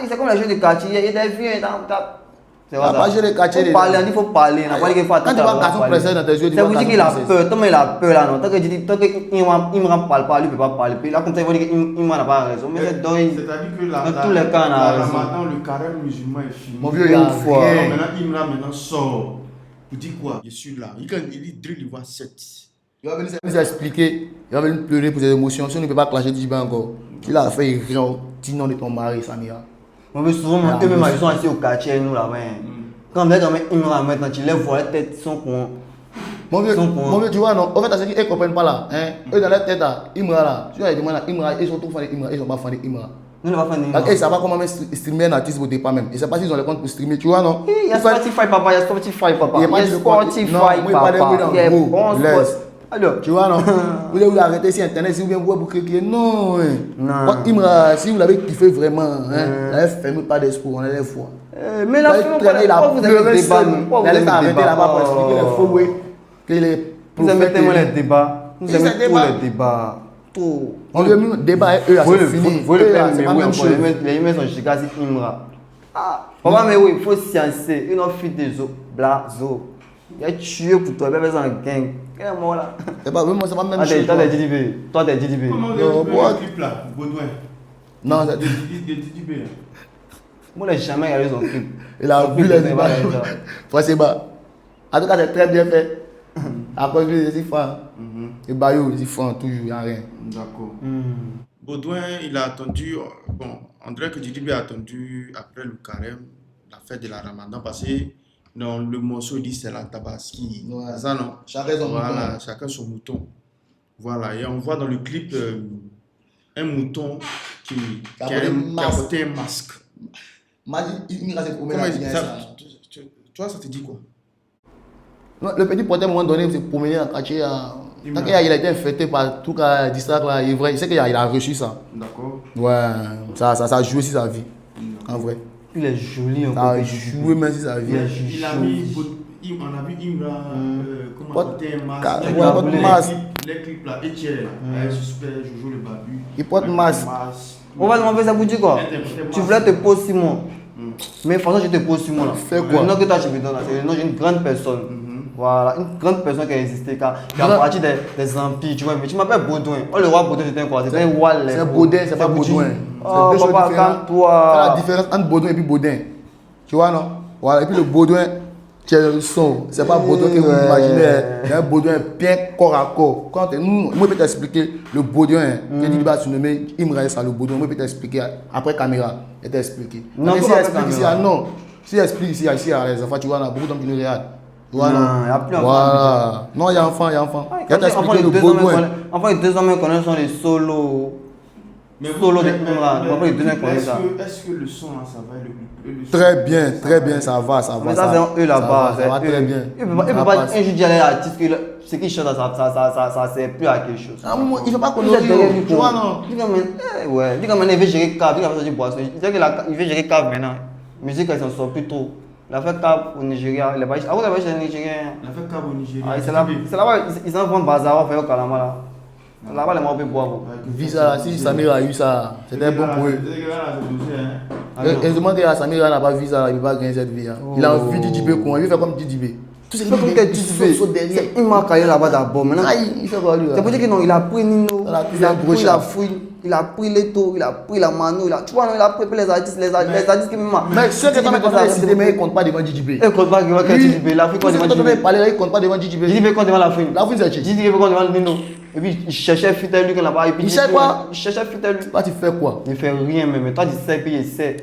C'est comme les jeunes de quartier. Il est vieux. C'est vrai. Il faut parler. Quand tu vois garçon pressé dans tes yeux, c'est vous dire qu'il a peur. Tant il a peur là, non. Tant qu'il ne me parle pas, lui ne peut pas parler. Puis là, comme ça, il va dire qu'il n'a pas raison. Mais c'est donc. C'est-à-dire que dans tous les cas, on a raison. Maintenant, le carême musulman est fini. Mon vieux, il y a Maintenant, Imra maintenant sort. Il dit quoi? Je suis là. Il dit Drill Ivoire 7. Il va venir nous expliquer, il va venir pleurer pour ses émotions. Si on ne peut pas clasher du bain encore, il a fait rien. Dis non de ton mari, Samira. Mais souvent, eux-mêmes, ils sont assis au quartier, nous là-bas. Quand Imra maintenant, tu les vois, la tête, sont con. Mon vieux, tu vois, non? En fait, c'est qu'ils ne comprennent pas là. Eux, dans leur tête, Imra là, tu vois, ils demandent à Imra, ils sont tous fans d'Imra, ils ne sont pas fans d'Imra. Nous ne pas fan d'Imra. Ils ne savent pas comment streamer un artiste au départ même. Ils ne savent pas s'ils ont les comptes pour streamer, tu vois, non? Il y a Spotify, papa, il y a Spotify, papa. Il y a Spotify, papa. Il y a bon alors, tu vois, non? Vous devez arrêter sur Internet si vous voulez voir pour cliquer. Non, Imra, si vous l'avez kiffé vraiment, n'avez fermé pas d'espoir, on a les fois. Mais la fin, vous avez le débat. Vous allez arrêter là-bas pour expliquer les faux, oui. Vous aimez tellement les débats. Vous aimez trop les débats. Trop. On veut même débat et eux, c'est fini. Vous le père, mais oui, les emails sont chez Gazi Imra. Papa, mais oui, il faut sciencer. Une offre des autres, blazo. Il a tué pour toi, il va faire un gang. Quel est mort là? C'est pas même chose. Toi, t'es DDB. Comment le clip là, Baudouin? Non, c'est DDB. Moi, je n'ai jamais regardé son clip. Il a vu les débats. C'est bas. En tout cas, c'est très bien fait. Après, les enfants. Et Bayou, les enfants, toujours, il n'y a rien. D'accord. Baudouin, il a attendu. Bon, André que DDB a attendu après le carême, la fête de la Ramadan, parce que dans le morceau dit c'est la tabaski. Ouais. Ça, non? Chacun son voilà, mouton. chacun son mouton. Voilà, et on voit dans le clip un mouton qui a porté un masque. Toi, ça te dit quoi? Le petit porté à un moment donné, c'est promener dans le quartier. Tant qu'il a été infecté par tout cas distract là, il est vrai, il sait qu'il a reçu ça. D'accord. Ouais, ça a joué sur sa vie. En vrai. Il est joli Ça a joué même sur sa vie. Il a mis, on a vu Imra, comment c'était un masque. Ouais, votre masque. Les clips là, Etienne, suspect, Jojo le Babu. Il porte masque. On va demander ça pour dire quoi? Tu voulais te poser Simon. Mais franchement, je te pose Simon là. Fais quoi? Le nom que toi tu me donnes là, c'est le nom d'une grande personne. Voilà, une grande personne qui a existé, qui a parti des empires, tu vois. Mais tu m'appelles Baudouin. Oh, le roi Baudouin, c'était quoi? C'était un roi. C'est Baudin, c'est pas Baudouin. Oh, C'est deux choses papa, différentes. calme-toi. C'est la différence entre Baudouin et puis Baudin. Tu vois, non? Voilà, et puis le Baudouin, tu as le son. C'est pas Baudouin que vous imaginez. C'est un Baudouin bien corps à corps. Quand moi, je peux t'expliquer le Baudouin. Que dit tu nommer Imra ça, le Baudouin. Moi, je peux t'expliquer après caméra. Je t'expliquer. Non, si pas explique après ici, caméra. non. Si explique ici, les enfants, tu vois, il y a beaucoup d'hommes qui nous regardent. Non, il n'y a plus enfants. Voilà. Non, il y a enfant, il y a enfant. Ah, Il y a t'expliqué le Baudouin. Enfin, les deux hommes qu'on connaît sont les solos. Solo de Imra. Est-ce que le son là, ça va le Très bien, ça va. Mais ça, c'est eux là-bas. Ça va très bien. Il ne peut pas un jour dire à l'artiste que ce qu'il chante, ça ne sert plus à quelque chose. Ah, il ne fait pas qu'on Il est derrière lui, tu vois, non? Il dit comme il veut gérer cave, il veut boisson. Il dit qu'il veut gérer cave maintenant. Musique, elle s'en sort plus trop. Il a fait cave au Nigeria. Il a pas chez les Nigériens. Il a fait cave au Nigeria. C'est là-bas, ils en font bazar, on fait au Kalama là. Là-bas, les gens peuvent boire. Visa, si Samir a eu ça, c'était bon pour eux. Heureusement que Samir n'a pas vu ça, il ne va pas gagner cette vie. Il a envie de Djibé, il veut faire comme Djibé. Tout ce qui il m'a caillé là-bas d'abord. Maintenant, il fait quoi lui? c'est pour dire que non, il a pris Nino, il a pris la fouille, il a pris Leto, il a pris la Mano, tu vois, non, il a pris les artistes qui me marquent. Mais ceux qui sont pas décidés, mais ils ne comptent pas devant Djibé. Ils ne comptent pas devant Djibé. L'Afrique compte devant Djibé. Ils ne comptent pas devant Djibé. Djibé compte devant la fouille. La fouille, c'est qui? Djibé compte devant Nino. Et puis, il cherchait Fitel lui là-bas. Il cherche quoi? Il cherchait Fitel lui. Toi, tu fais quoi? Il ne fait rien, mais toi, tu sais, puis il sait.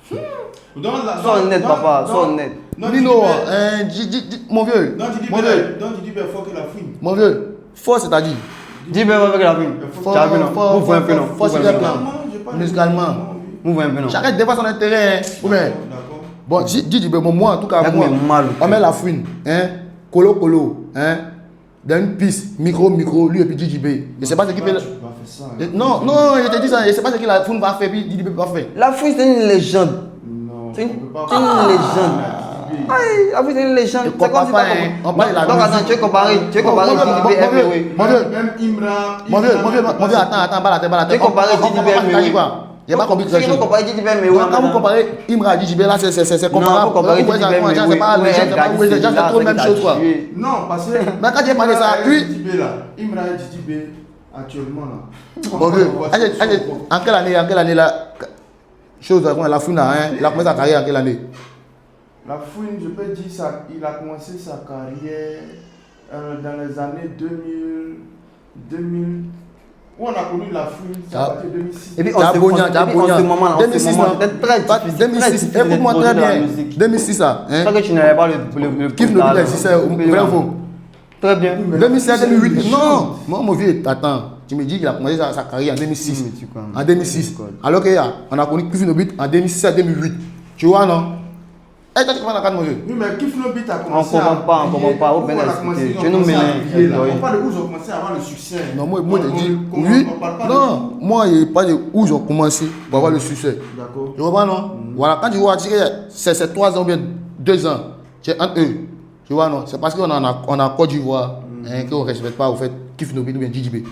Sois honnête, papa, sois honnête. Nino, mon vieux. Donc, Djibé est fort que la fouine. Mon vieux, fort, c'est-à-dire. Djibé va avec la fouille. Tu as vu, non? Vous voyez un peu, non? Fort sur le plan. Musicalement. Vous voyez un peu, non? Chacun défend son intérêt. Ou bien. Bon, Djibé, moi, en tout cas, moi, on met la fouine. Colo, dans une piste, micro, lui et puis Djibé. Je sais pas ce qu'il fait. Non, je te dis ça, je sais pas ce que la fouine va faire, puis Djibé va faire. La fouine, c'est une légende. C'est une légende. Aïe, la fouine, c'est une légende. C'est comme si on parle de la musique. Donc, attends, tu veux comparer Djibé et Mon vieux, Même Imra. mon vieux, attends, balade. Tu veux comparer Djibé et Il n'y a pas compris Tu veux comparer Djibé et quand vous comparez Imra à Djibé, là, c'est comparable. Non, vous comparez Djibé et c'est pas trop la même chose, quoi. Non, parce que. Mais quand tu as parlé de ça, oui. Djibé là, Imra et Djibé actuellement là. Mon vieux, en quelle année là, chose, la fouine, il a commencé sa carrière en quelle année? La fouine, je peux dire ça, il a commencé sa carrière dans les années 2000. Où on a connu la fouine, c'est à partir de 2006. Et puis en ce moment là, 2006, écoute-moi très bien. 2006 ça. C'est que tu n'avais pas le Qui ne le dit, c'est vrai ou faux? Très bien. 2007, 2008. Non, mon vieux, attends. Tu me dis qu'il a commencé sa carrière en 2006. En 2006. Alors qu'on a connu Kifnobit en 2007-2008. Tu vois, non? Eh, toi, tu commences à la mon vieux. Oui, mais Kifnobit a commencé. On ne comprend pas. Au bien expliquer. Tu nous mélanges. On parle de où ils ont commencé à avoir le succès. Non, moi, je dis oui. Non, moi, je parle de où ils ont commencé pour avoir le succès. D'accord. Tu comprends, non? Voilà, quand tu vois, c'est 3 ans ou bien 2 ans. C'est entre eux. Tu vois, non? C'est parce qu'on a Côte d'Ivoire qu'on ne respecte pas au fait Kifnobit ou bien Djibé.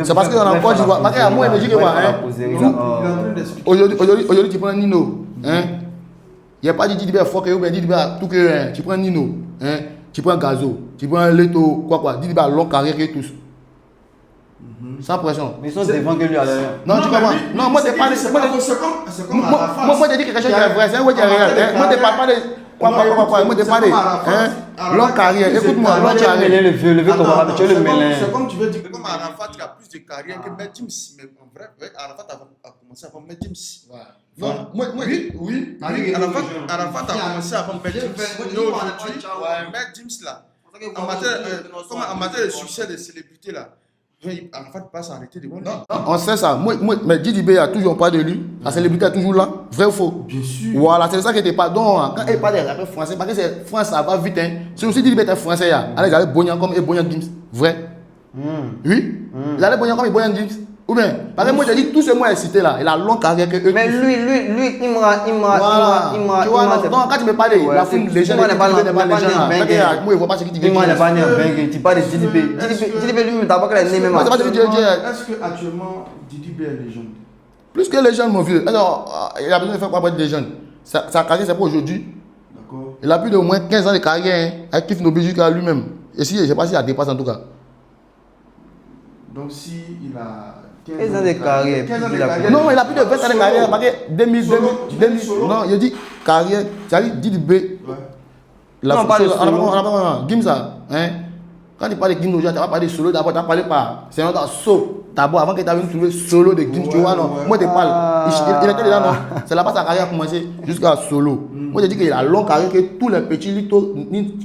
C'est parce qu'on a Côte d'Ivoire. Parce que moi, je me dis que aujourd'hui, tu prends Nino. Il n'y a pas de Djibé fort que ou bien Djibé tout que. Tu prends Nino. Tu prends Gazo. Tu prends Leto. Quoi. Djibé a long carrière et tous. Sans pression. Mais ils sont devant que lui à l'air. Non, tu comprends? Non, moi, c'est pas. C'est comme Arafat. Moi, je dis quelque chose qui est vrai. C'est un vrai qui est réel. Moi, je parle pas de. Moi, je parle de long carrière. Écoute-moi, long carrière. C'est comme tu veux dire que comme Arafat qui a plus de carrière que Med James. Mais en vrai, Arafat a commencé avant Med James. Non, moi, oui. Arafat a commencé avant Med James. Mais aujourd'hui, Med James là, en matière de succès des célébrités là, Arafat pas s'arrêter devant lui. Non, on sait ça. Mais Didi B a toujours parlé de lui. La célébrité est toujours là. Vrai ou faux? Bien sûr. Voilà, c'est ça qui était pas. Donc, quand il parle des rappeurs français, parce que c'est France, ça va vite. Hein. C'est aussi Didi B était français. Allez, ils allaient Bognan comme et Bognan Gims. Vrai? Oui? Ils allaient Bognan comme et Bognan Gims. Ou bien, parce que moi, j'ai dit, tous ces mots cités là, il a longue carrière que eux. Mais lui, Imra, tu vois, non, quand tu me parles de la film, les gens ne sont pas légende. Moi, je vois pas ce qu'il dit. Imra n'est pas né en Bengue, tu parles de Didi B. Didi B lui, d'abord qu'il est né même à... Est-ce qu'actuellement, Didi B est légende? Plus que légende, mon vieux. Alors, il a besoin de faire quoi pour être légende? Sa carrière, c'est pas aujourd'hui. D'accord. Il a plus de au moins 15 ans de carrière avec Kif Nobi jusqu'à lui-même. Et si, je ne sais pas s'il a dépassé en tout cas. Donc, si il a 15 ans de carrière. Non, il a plus de 20 ans de carrière. Parce que 2000, non, il dit carrière. C'est-à-dire Didi B. Non, pas de solo. Gimsa. Hein? Quand tu parles de Gims aujourd'hui, tu vas parler de solo d'abord. Tu vas parler par. C'est un autre saut. D'abord, avant que tu aies trouvé solo de Gims, tu vois, non? Moi, je te parle. Il était déjà, non? C'est là-bas sa carrière a commencé jusqu'à solo. Moi, je dis qu'il a une longue carrière que tous les petits litos,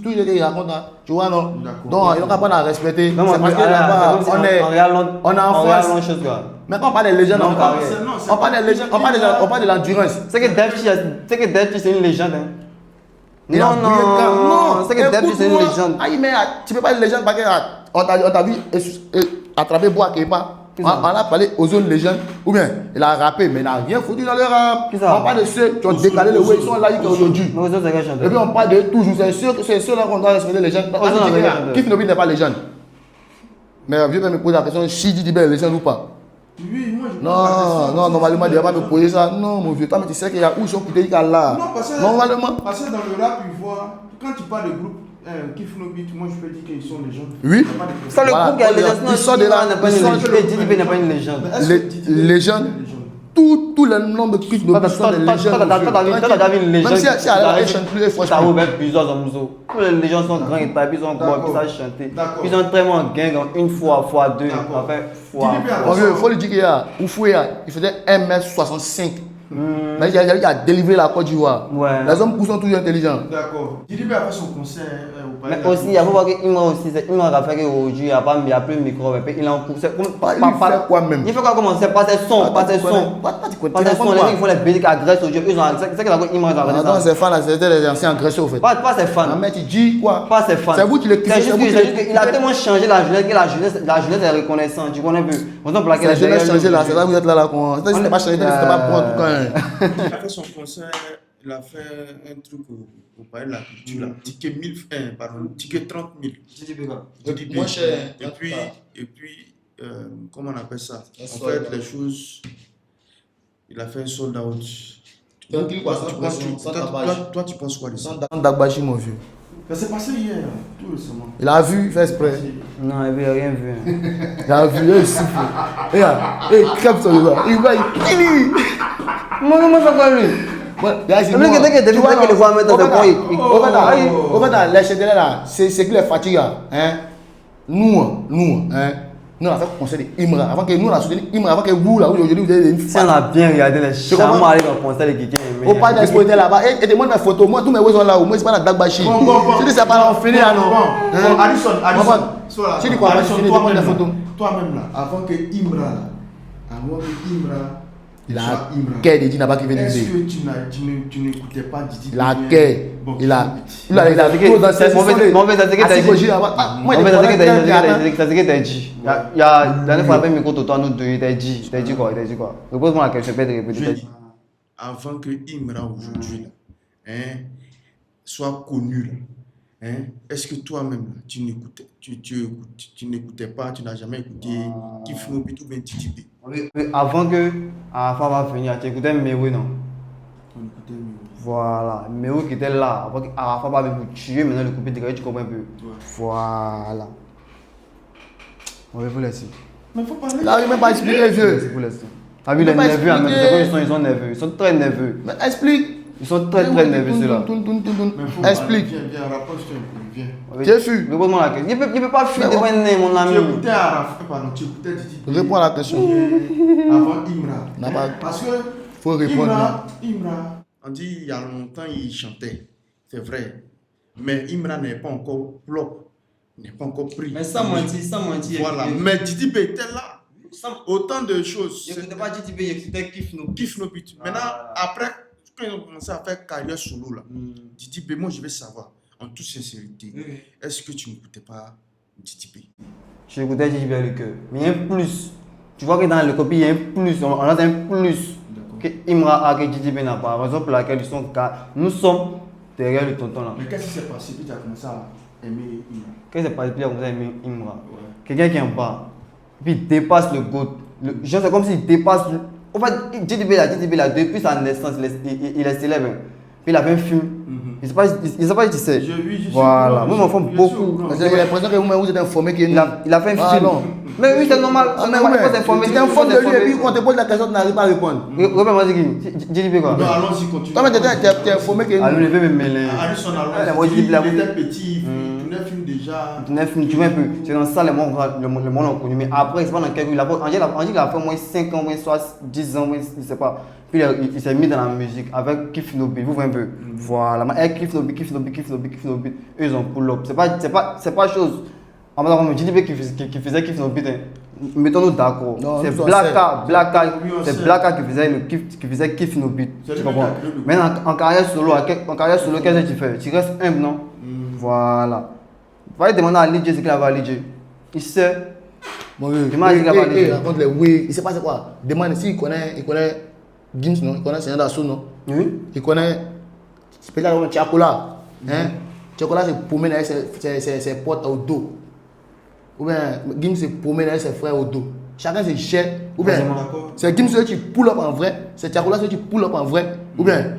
tous les qu'il raconte, tu vois, non? Donc, il n'a pas à respecter. C'est parce que là-bas, on est en France. Mais quand on parle de légende, on parle de légende, on parle de l'endurance. C'est que Def, c'est une légende. Non, c'est que Def, c'est une légende. Ah, mais tu peux pas être légende parce qu'on t'a vu à travers Bois Kepa. On a parlé aux zones légendes, ou bien il a rappé, mais il n'a rien foutu dans le rap. On parle de ceux qui ont décalé le way, ils sont là aujourd'hui. Et puis on parle de toujours, c'est ceux-là qu'on doit respecter les légendes. Kif Nobi n'est pas légende. Mais vieux me poser la question si Didi B est légende ou pas. Oui, moi je non, normalement, il ne va pas me poser ça. Non, mon vieux, toi, mais tu sais qu'il y a où ils sont coupés là. Non, parce que normalement. Parce que dans le rap, ils voient, quand tu parles de groupe Kif Nobi, moi je peux dire qu'ils sont légende. Oui. C'est le groupe qui a légende. Ils sont de là. Didi B n'est pas une légende. Légende. Tous les noms de Kif Nobi sont des légendes. Toi, une légende. Même si elle chante plus, franchement. Ça ouvre plusieurs hommes. Tous les gens sont grands et tapis, ils sont bons, ils savent chanter. Ils ont très bon gang une fois deux, enfin fois. Il faut lui dire qu'il y a Oufouya, il faisait 1m65. Mais il a délivré la Côte d'Ivoire. Les hommes sont toujours intelligents. D'accord. Didi B a fait son concert au Mais aussi, il faut voir qu'Imra aussi, Imra a fait qu'aujourd'hui, il n'y a plus de micro, il est en cours. Il fait quoi même? Il fait quoi comment? C'est pas ses sons, pas ses sons. Pas ses sons, les gens qui font les béliques agressent aujourd'hui. C'est que la Imra a regardé ça. Non, ces fans là, c'était les anciens agresseurs au fait. Pas ses fans. Mais tu dis quoi? Pas ses fans. C'est vous qui le kiffez. Il a tellement changé la jeunesse que la jeunesse est reconnaissante. Tu connais plus. La jeunesse changé là, c'est là que vous êtes là. C'était pas changé, c'était pas bon en tout cas. Il a fait son concert, il a fait un truc au palais de la culture, là. Ticket 1000, pardon, ticket 30 000. Didi B. Moins cher. Et puis, comment on appelle ça? En fait, les choses, il a fait un sold out. Toi, tu penses quoi de ça? Dagbashi, mon vieux. C'est passé hier, tout récemment. Il a vu, il fait exprès. Non, il n'a rien vu. Il a vu, il souffle. Il crève sur le bras. Il va, il moi, je fais quoi lui? Au fait, les chédères là, c'est qui les fatigue. Nous, on a fait le concert d'Imra. Avant que nous, on a soutenu Imra. Avant que vous, là, aujourd'hui, vous avez une femme. Si on a bien regardé les chameaux aller dans le concert de Kiki. Au pas d'exposer là-bas. Et demande mes photos. Moi, tous mes voisins sont là. Moi, c'est pas la Dagbashi. Si tu sais pas, on finit là, non? Bon, Addison. Si tu crois pas, tu finis, demande mes photos. Toi-même là, avant que Imra, il a quai de Dina qui vient de dire. Est-ce que tu n'écoutais pas Didi? La quai. Il a trop dans ses mauvais attaqués. Moi, il y a la dernière fois, avec micro, toi, nous deux, il t'a dit quoi? Repose-moi la question, je vais te répéter. Avant que Imra aujourd'hui soit connu, est-ce que toi-même tu n'écoutais pas, tu n'as jamais écouté Kif Nobi ou bien Didi B? Avant que Arafa va venir, tu écoutais Mewe, non? On écoutait Mewe. Voilà, Mewe qui était là, avant qu'Arafa va venir pour tuer, maintenant le couper de tu comprends un peu. Voilà. On va vous laisser. Mais il faut parler. Là, il ne m'a pas expliqué, vieux. Vous laissez. Ah oui, les nerveux, ils sont nerveux, ils sont très nerveux. Mais explique. Ils sont très nerveux ceux-là. Explique. Viens, rapproche-toi un peu, viens. Tu es fou. Réponds-moi la question. Il ne peut pas fuir devant un nez, mon ami. Tu écoutais Arafa, pardon, tu écoutais Didi B. Réponds à la question. Avant Imra. Parce que faut répondre. Imra, on dit il y a longtemps il chantait, c'est vrai. Mais Imra n'est pas encore propre n'est pas encore pris. Mais sans mentir. Voilà, mais Didi B était là. Autant de choses. J'écoutais pas Didi B, j'écoutais Kiff No Beat. Kiff No Beat. Maintenant, après, quand ils ont commencé à faire carrière solo, là, Didi B, moi je vais savoir, en toute sincérité, est-ce que tu n'écoutais pas Didi B? J'écoutais Didi B avec le cœur. Mais il y a un plus. Tu vois que dans le copie, il y a un plus. On a un plus que Imra a que Didi B n'a pas. Raison pour laquelle nous sommes derrière le tonton là. Mais qu'est-ce qui s'est passé? Puis tu as commencé à aimer Imra. Qu'est-ce qui s'est passé? Puis tu as commencé à aimer Imra. Quelqu'un qui est en bas. Puis il dépasse le GOAT. C'est comme s'il dépasse. En fait, Didi B là, depuis sa naissance, il est célèbre. Puis il a fait un film. Il ne sait pas si tu sais. Voilà. Moi, je m'en fous beaucoup. J'ai l'impression que vous êtes informé qu'il il a fait un film. Mais oui, c'est normal. Mais oui, tu t'informes de lui et puis quand on te pose la question, tu n'arrives pas à répondre. Robert m'a dit qui Didi B quoi. Non, allons-y, continue. Toi, mais tu es informé qu'il. Allons, je vais me mêler. Allez, son Il il était petit, il tournait un film déjà. Tu vois un peu, c'est dans ça le monde l'a connu. Mais après, c'est pas dans quelques. On dit qu'il a fait moins 5 ans, moins 10 ans, moins, je ne sais pas. Puis il s'est mis dans la musique avec Kiff No Beat. Vous voyez un peu. Voilà. Avec Kiff No Beat. Eux, ils ont pull up. C'est pas chose. En fait, comme Didi B qui faisait Kiff No Beat. Mettons-nous d'accord. C'est Blacka qui faisait Kiff No Beat. Tu comprends? Mais en carrière solo, qu'est-ce que tu fais? Tu restes humble, non? Voilà. Il fallait demander à Lidj ce qu'il avait à Lidj. Il sait. Oui, il sait pas c'est quoi. Demande s'il connaît Gims, non? Il connaît Seigneur d'Assaut, non? Oui. Il connaît. C'est là Tchakola. Tchakola se promène avec ses potes au dos. Ou bien Gims se promène avec ses frères au dos. Chacun se jette. Ou bien c'est Gims qui pull up en vrai. C'est Tchakola qui pull up en vrai. Ou bien.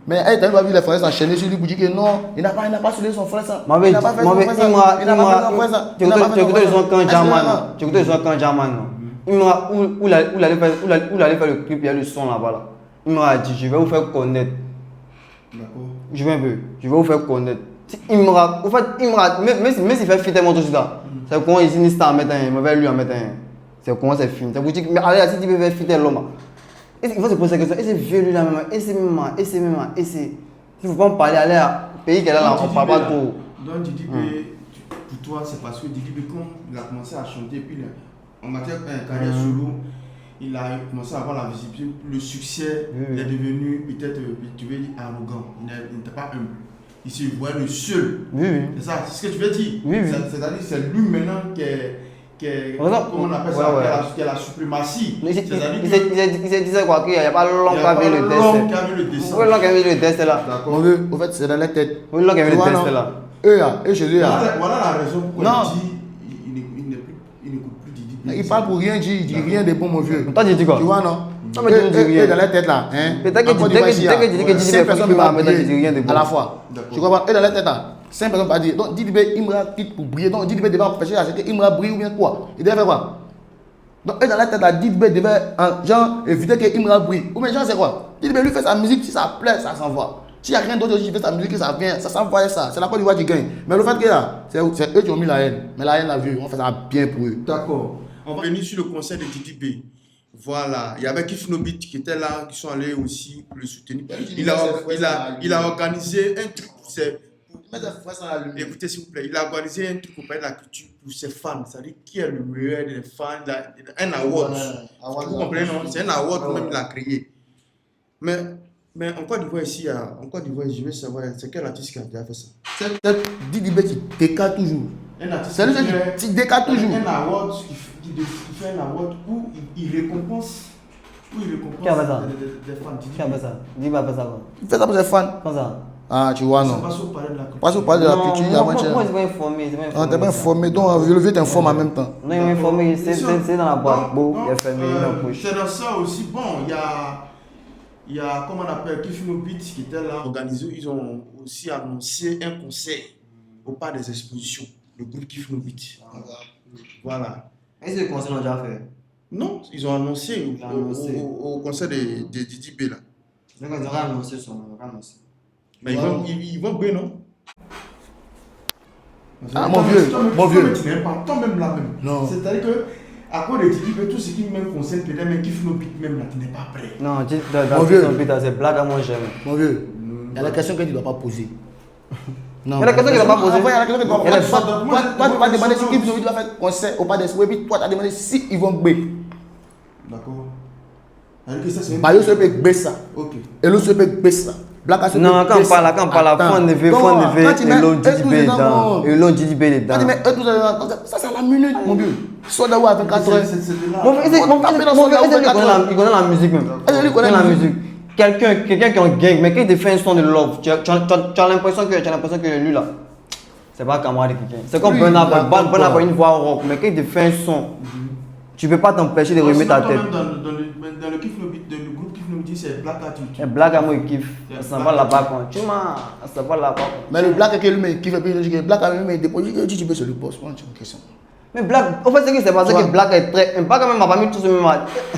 Mais elle t'a vu les frères s'enchaîner sur lui pour dire que non, il n'a pas soulé son frère ça. Il n'a pas fait son frère ça. Il n'a pas fait son frère ça. Tu écoutes le son quand Jaman. Tu écoutes le son quand Jaman. Il m'a où allait faire le clip, il y a le son là-bas. Il m'a dit je vais vous faire connaître. D'accord. Je vais un peu. Je vais vous faire connaître. En fait, même s'il fait fit mon truc là. C'est comment il s'iniste à mettre un, il va lui en mettre un. C'est comment c'est film. C'est pour dire mais allez, si tu veux faire fit l'homme. Il faut se poser la question, et c'est vieux lui là même, et c'est maman, et c'est maman, et c'est. Il ne faut pas me parler, aller à pays qu'elle a là, on ne parle pas trop. Donc Didi B, pour toi, c'est parce que Didi B, quand il a commencé à chanter, puis en matière de carrière solo, il a commencé à avoir la visibilité, le succès, il est devenu peut-être, tu veux dire, arrogant, il n'était pas humble. Il se voit le seul. C'est ça, c'est ce que tu veux dire. C'est-à-dire que c'est lui maintenant comment on appelle ça, qui a la suprématie. Il se disait quoi, qu'il n'y a pas longtemps qui avait le test. Oui, longtemps qui avait le test là. D'accord. Au fait, c'est dans la tête. Oui, longtemps qui avait le test là. Eux chez eux. Voilà la raison pourquoi il n'écoute plus Didi B. Il parle pour rien, il dit rien de bon, mon vieux. Toi, tu dis quoi? Tu vois, non? Non, mais tu dis rien. Dans la tête là. Peut-être que tu dis que Didi B personne ne va mettre Didi rien de bon. À la fois. Tu comprends? Eux dans la tête là. 5 personnes pas dire. Donc Didi B, Imra quitte pour briller. Donc Didi B devait empêcher à ce que Imra brille ou bien quoi? Il devait faire quoi? Donc eux dans la tête là, Didi B devait genre éviter que Imra brille. Ou bien genre c'est quoi? Didi B lui fait sa musique, si ça plaît, ça s'envoie. S'il n'y a rien d'autre qui fait sa musique, ça vient, ça s'envoie ça. C'est la Côte d'Ivoire qui gagne. Mais le fait que là, c'est eux qui ont mis la haine. Mais la haine l'a vu, on fait ça bien pour eux. D'accord. On va venir sur le concert de Didi B. Voilà, il y avait Kiff No Beat qui était là, qui sont allés aussi pour le soutenir. Il a organisé un truc pour ses. Écoutez s'il vous plaît, il a organisé un truc pour parler de la culture pour ses fans. C'est-à-dire qui est le meilleur des fans, un award. Vous comprenez, non? C'est un award même qu'il a créé. Mais en Côte d'Ivoire ici, je veux savoir, c'est quel artiste qui a déjà fait ça? C'est Didi B qui décale toujours. C'est lui qui décale toujours. Un award qui fait un award où il récompense. Qui a fait ça? Des fans. Qui a fait ça? Dis-moi pas ça quoi. Il fait ça pour ses fans. Comme ça. Ah, tu vois, non. Pas sur parler de la culture. Pas sur parler de la culture, il y a moi, je suis pas informé. Ah, t'es pas informé, donc le vieux t'informe en même temps. Non, il m'a informé, c'est dans la boîte. Bon, il a fermé la poche. C'est dans ça aussi. Bon, il y a comment on appelle, Kiff No Beat qui était là. Organisé, ils ont aussi annoncé un concert au parc des expositions. Le groupe Kiff No Beat. Voilà. Est-ce que le concert l'ont déjà fait? Non, ils ont annoncé au concert de Didi B là. Donc, ils ont annoncé son. Mais ils vont bien, non? Ah, mon vieux. Tu n'es pas toi-même là même. Non. C'est-à-dire que, à cause de Didi B, tout ce qui me concerne, peut-être même Kiff No Beat même là, tu n'es pas prêt. Non, dans Kiff No Beat, c'est blague à moi, j'aime. Mon vieux, il y a la question que tu ne dois pas poser. Non. Mais la question qu'il n'a pas posée. Il y a la question qu'il n'a pas Elle est posée. Toi, tu vas demander si Kip Zoé doit faire concert au pas d'Espoir. Et puis toi, tu as demandé si ils vont B. D'accord. Alors que ça, c'est Bayo se peut B ça. Ok. Et l'autre se peut B ça. Black se peut Non, quand on parle, Attends. fond de Quand tu mets et l'on eux tous dit dedans, dedans. Et l'on dit dedans. Quand tu mets eux tous dedans, ça c'est à la minute, mon vieux. Sodawa à 24 heures. Mon frère, il connaît la musique même. Il connaît la la musique. Quelqu'un qui est en gang, mais qui te fait un son de love, tu as l'impression que lui là, c'est pas camarade de quelqu'un. C'est comme Burna Boy a une voix rock, mais qui te fait un son, tu peux pas t'empêcher de remettre ta tête. Dans le groupe Kif nous dit c'est Black Attitude. Et Black Amo il kiffe, ça va là-bas quand tu m'as, ça va là-bas. Mais le Black qui lui qui fait plus de Black a même déposé tu peux sur le poste, moi tu me question. Mais Black, en fait c'est que c'est parce que Black est très, Black quand même m'a pas mis tout ce même.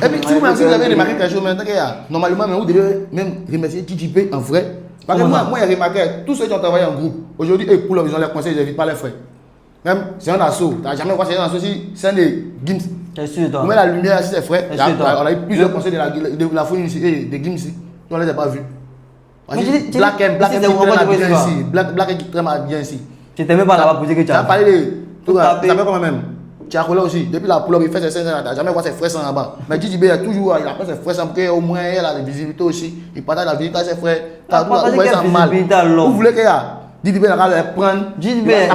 Et puis si vous avez remarqué quelque chose maintenant normalement vous devez même remercier TJP en vrai. Parce que moi j'ai remarqué tous ceux qui ont travaillé en groupe. Aujourd'hui eux pour ils ont les conseils, ils n'invitent pas les frères. Même c'est un assaut, tu n'as jamais vu c'est un assaut si c'est des Gims. C'est sûr toi. Vous mettez la lumière ici, c'est frère. On a eu plusieurs conseils de la fouine ici et des Gims ici. On ne les a pas vus. Black est bien ici. Black est très bien ici. Tu t'es même pas là-bas pour dire que tu as parlé de tout ça. Tu savais quand même. Tu as collé aussi. Depuis la poule, il fait ses scènes là. Tu n'as jamais vu ses frères sans là-bas. Mais JJB il a toujours, il a fait ses frères sans pour au moins il a des visibilités aussi. Il partage la visite à ses frères. Vous voyez ça mal. Vous voulez qu'il y a JJB il va les prendre. JJB est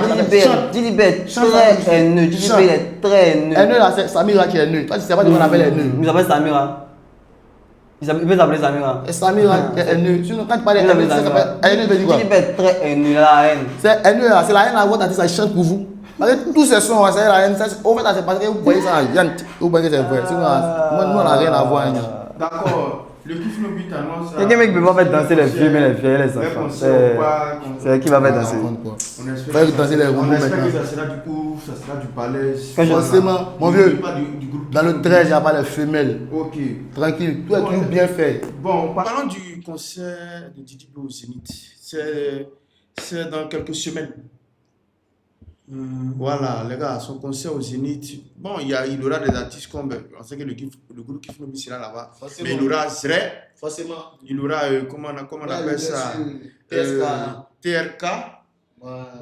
très haineux. JJB est très haineux. Haineux là, c'est Samira qui est haineux. Toi tu sais pas comment on appelle haineux. Il s'appelle Samira. Il peut s'appeler Samira. Samira est haineux. Sinon quand tu parles haineux, ça s'appelle haineux veut dire quoi? JJB est très haineux, la haine. C'est haineux là, c'est la haine à votre artiste, ça chante pour vous. Parce que tous ces sons, c'est la haine. Au fait, c'est parce que vous voyez ça, vous voyez que c'est vrai. Sinon, nous on n'a rien à voir. D'accord. Le Kif no Beat annonce. Quelqu'un mec peut pas faire danser les filles, mais les filles, les enfants. C'est qui va faire danser. On espère danser les robots que maintenant. ça sera du coup, ça sera du palais. Forcément, mon vieux, dans le 13, il n'y a pas les femelles. Ok. Tranquille, tout est toujours bien fait. Bon, parlons du concert de Didi B au Zénith. C'est dans quelques semaines. Voilà, les gars, son concert au Zénith. Bon, il aura des artistes comme. On sait que le groupe Kif no Beat sera là-bas. Mais il aura Zre. Forcément. Il aura, comment on appelle ça TRK.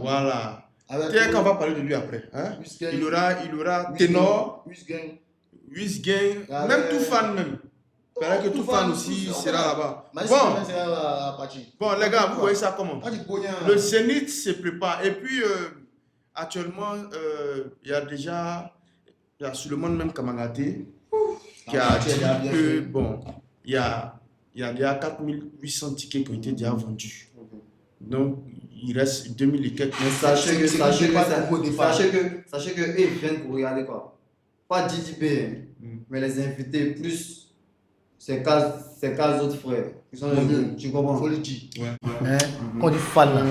Voilà. TRK, on va parler de lui après. Hein? Il aura Ténor. Wiz Gang. Même tout fan même. Paraît que tout fan aussi sera là-bas. Bon, les gars, vous voyez ça comment? Le Zénith se prépare. Et puis, actuellement, il y a sur le monde même Kamagaté qui a dit que, bon, il y a déjà 4800 tickets qui ont été déjà vendus. Donc, il reste 2000 et quelques. Mais sachez que eux viennent pour regarder quoi. Pas JJB, mais les invités plus ces 15 autres frères. Tu comprends? Faut le dire. Quand on dit fan là,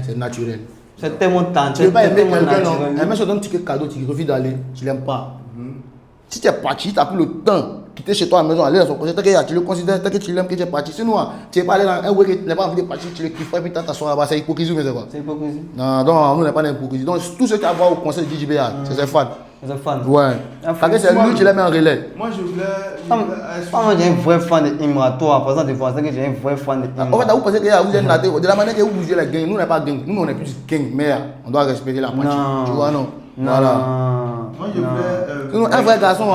c'est naturel. C'est tellement tendu. Tu ne veux pas aimer quelqu'un, non? Un mec se donne un ticket cadeau, tu refuses d'aller, tu ne l'aimes pas. Si tu es parti, tu n'as plus le temps. Quitter chez toi à la maison, aller dans son concert, tu le considères que tu l'aimes, que tu es parti. Sinon, tu n'es pas allé dans un week-end, tu n'as pas envie de partir, tu le kiffes, et puis tu t'assois là-bas, c'est hypocrisie, mais c'est quoi? C'est hypocrisie. Non, nous, on n'est pas d'hypocrisie. Donc, tout ce qui a à voir au concert de JJB, c'est ses fans. C'est fan. Ouais. Parce que c'est lui qui l'a mis en relais. Moi, je voulais. Moi, j'ai un vrai fan de Imra. Toi, par exemple, tu vois que j'ai un vrai fan de Imra. En fait, vous pensez que vous êtes là, de la manière que vous bougez les gangs, nous, on n'est pas gang. Nous, on est plus gang, mais on doit respecter la partie. Tu vois, non? Voilà. Moi, je voulais. Un vrai garçon,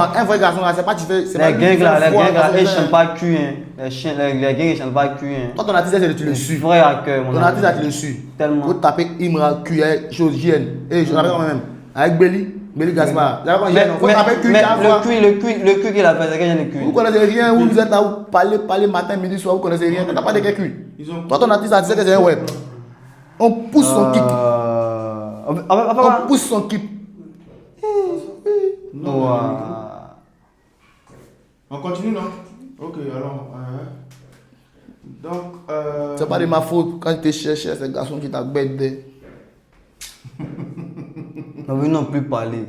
c'est pas tu fais. Les gangs là, ils chantent pas cul. Les gangs, ils chantent pas cul. Toi, ton artiste, c'est tu le suis. Vrai à cœur, mon ton artiste, tu le suis. Tellement. Vous tapez Imra, QL, chose JN. Et je l'appelle quand même. Avec Belly Gaspard. Le cul qu'il a fait, c'est qu'il y a des culs. Vous connaissez rien, vous êtes là, vous parlez matin, midi, soir, vous connaissez rien. Tu n'as pas de culs. Toi, ton artiste, tu sais que c'est un web. On pousse son kick. On pousse son kick. On continue, non? Ok, alors. Donc. C'est pas de ma faute quand tu cherches ces garçons qui t'agbèdent. On veut non plus parler.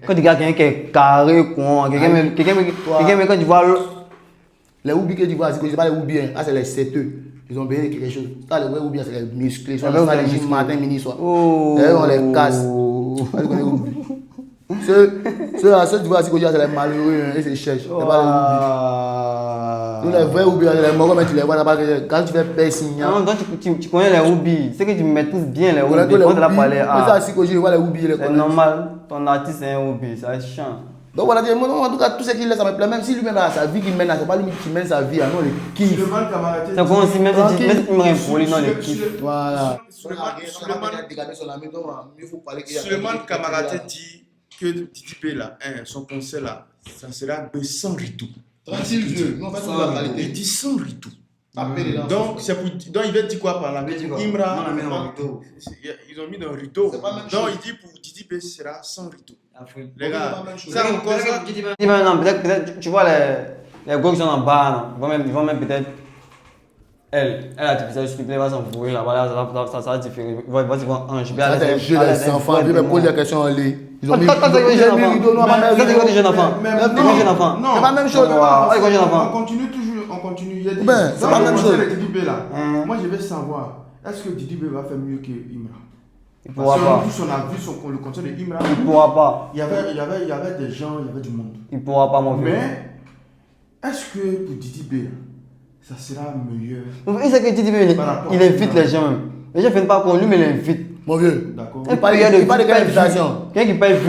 Quand tu regardes quelqu'un qui est carré, quelqu'un quand tu vois. Les oubis que tu vois, c'est pas les oubis, c'est les seteux. Ils ont besoin de quelque chose. Ça, les vrais oubis, c'est les musclés. Ils sont dans les gym matin, midi, soir. On les casse. Ceux tu vois, c'est les malheureux, ils se cherchent. C'est pas les oubis. Nous, les vrais Oubi, les morts, mais tu les vois là-bas. Quand tu fais piercing. Non, donc tu connais les Oubi. C'est que tu maîtrises bien les Oubi. Quand tu as parlé. Mais ça, si je vois les Oubi, c'est normal. Ton artiste est un Oubi. Ça chante. Donc voilà, en tout cas, tout ce qu'il laisse, ça me plaît. Même si lui-même a sa vie qu'il mène, c'est pas lui qui mène sa vie, non, il kiffe. C'est comme si même si tu me réponds, non, il kiffe. Voilà. Suleiman Kamaraté dit que Didi B là, son concert là, ça sera de sans rideau. Tranquille, Dieu. Non, en fait, Il dit sans rideau. Donc, c'est pour, donc il veut dire quoi par là? Imra, ils ont mis dans le rideau. Donc il dit pour Didi B sera sans rideau. Les gars, ça encore ça. Non, peut-être, tu vois les gars qui sont en bas, ils vont même peut-être. Elle a artificielle supplée, va s'envoyer là-bas, ça va différer. Ils vont enjouer. Ça, c'est jeu des enfants. Ils me posent des questions en ligne. Ils ont mis des jeunes enfants. Non, c'est pas la même chose. On continue toujours, on continue. C'est pas la même chose. Didi B là. Moi, je vais savoir, est-ce que Didi B va faire mieux que Imra? Il pourra pas. On a vu le concert de Imra. Il pourra pas. Il y avait des gens, il y avait du monde. Il pourra pas, mon vieux. Mais, est-ce que pour Didi B, ça sera meilleur? Il sait que Didi B, il invite les gens même. Les gens ne viennent pas pour lui, mais il invite. Mon vieux, d'accord. il parle de quelle invitation? Quelqu'un qui paye. Il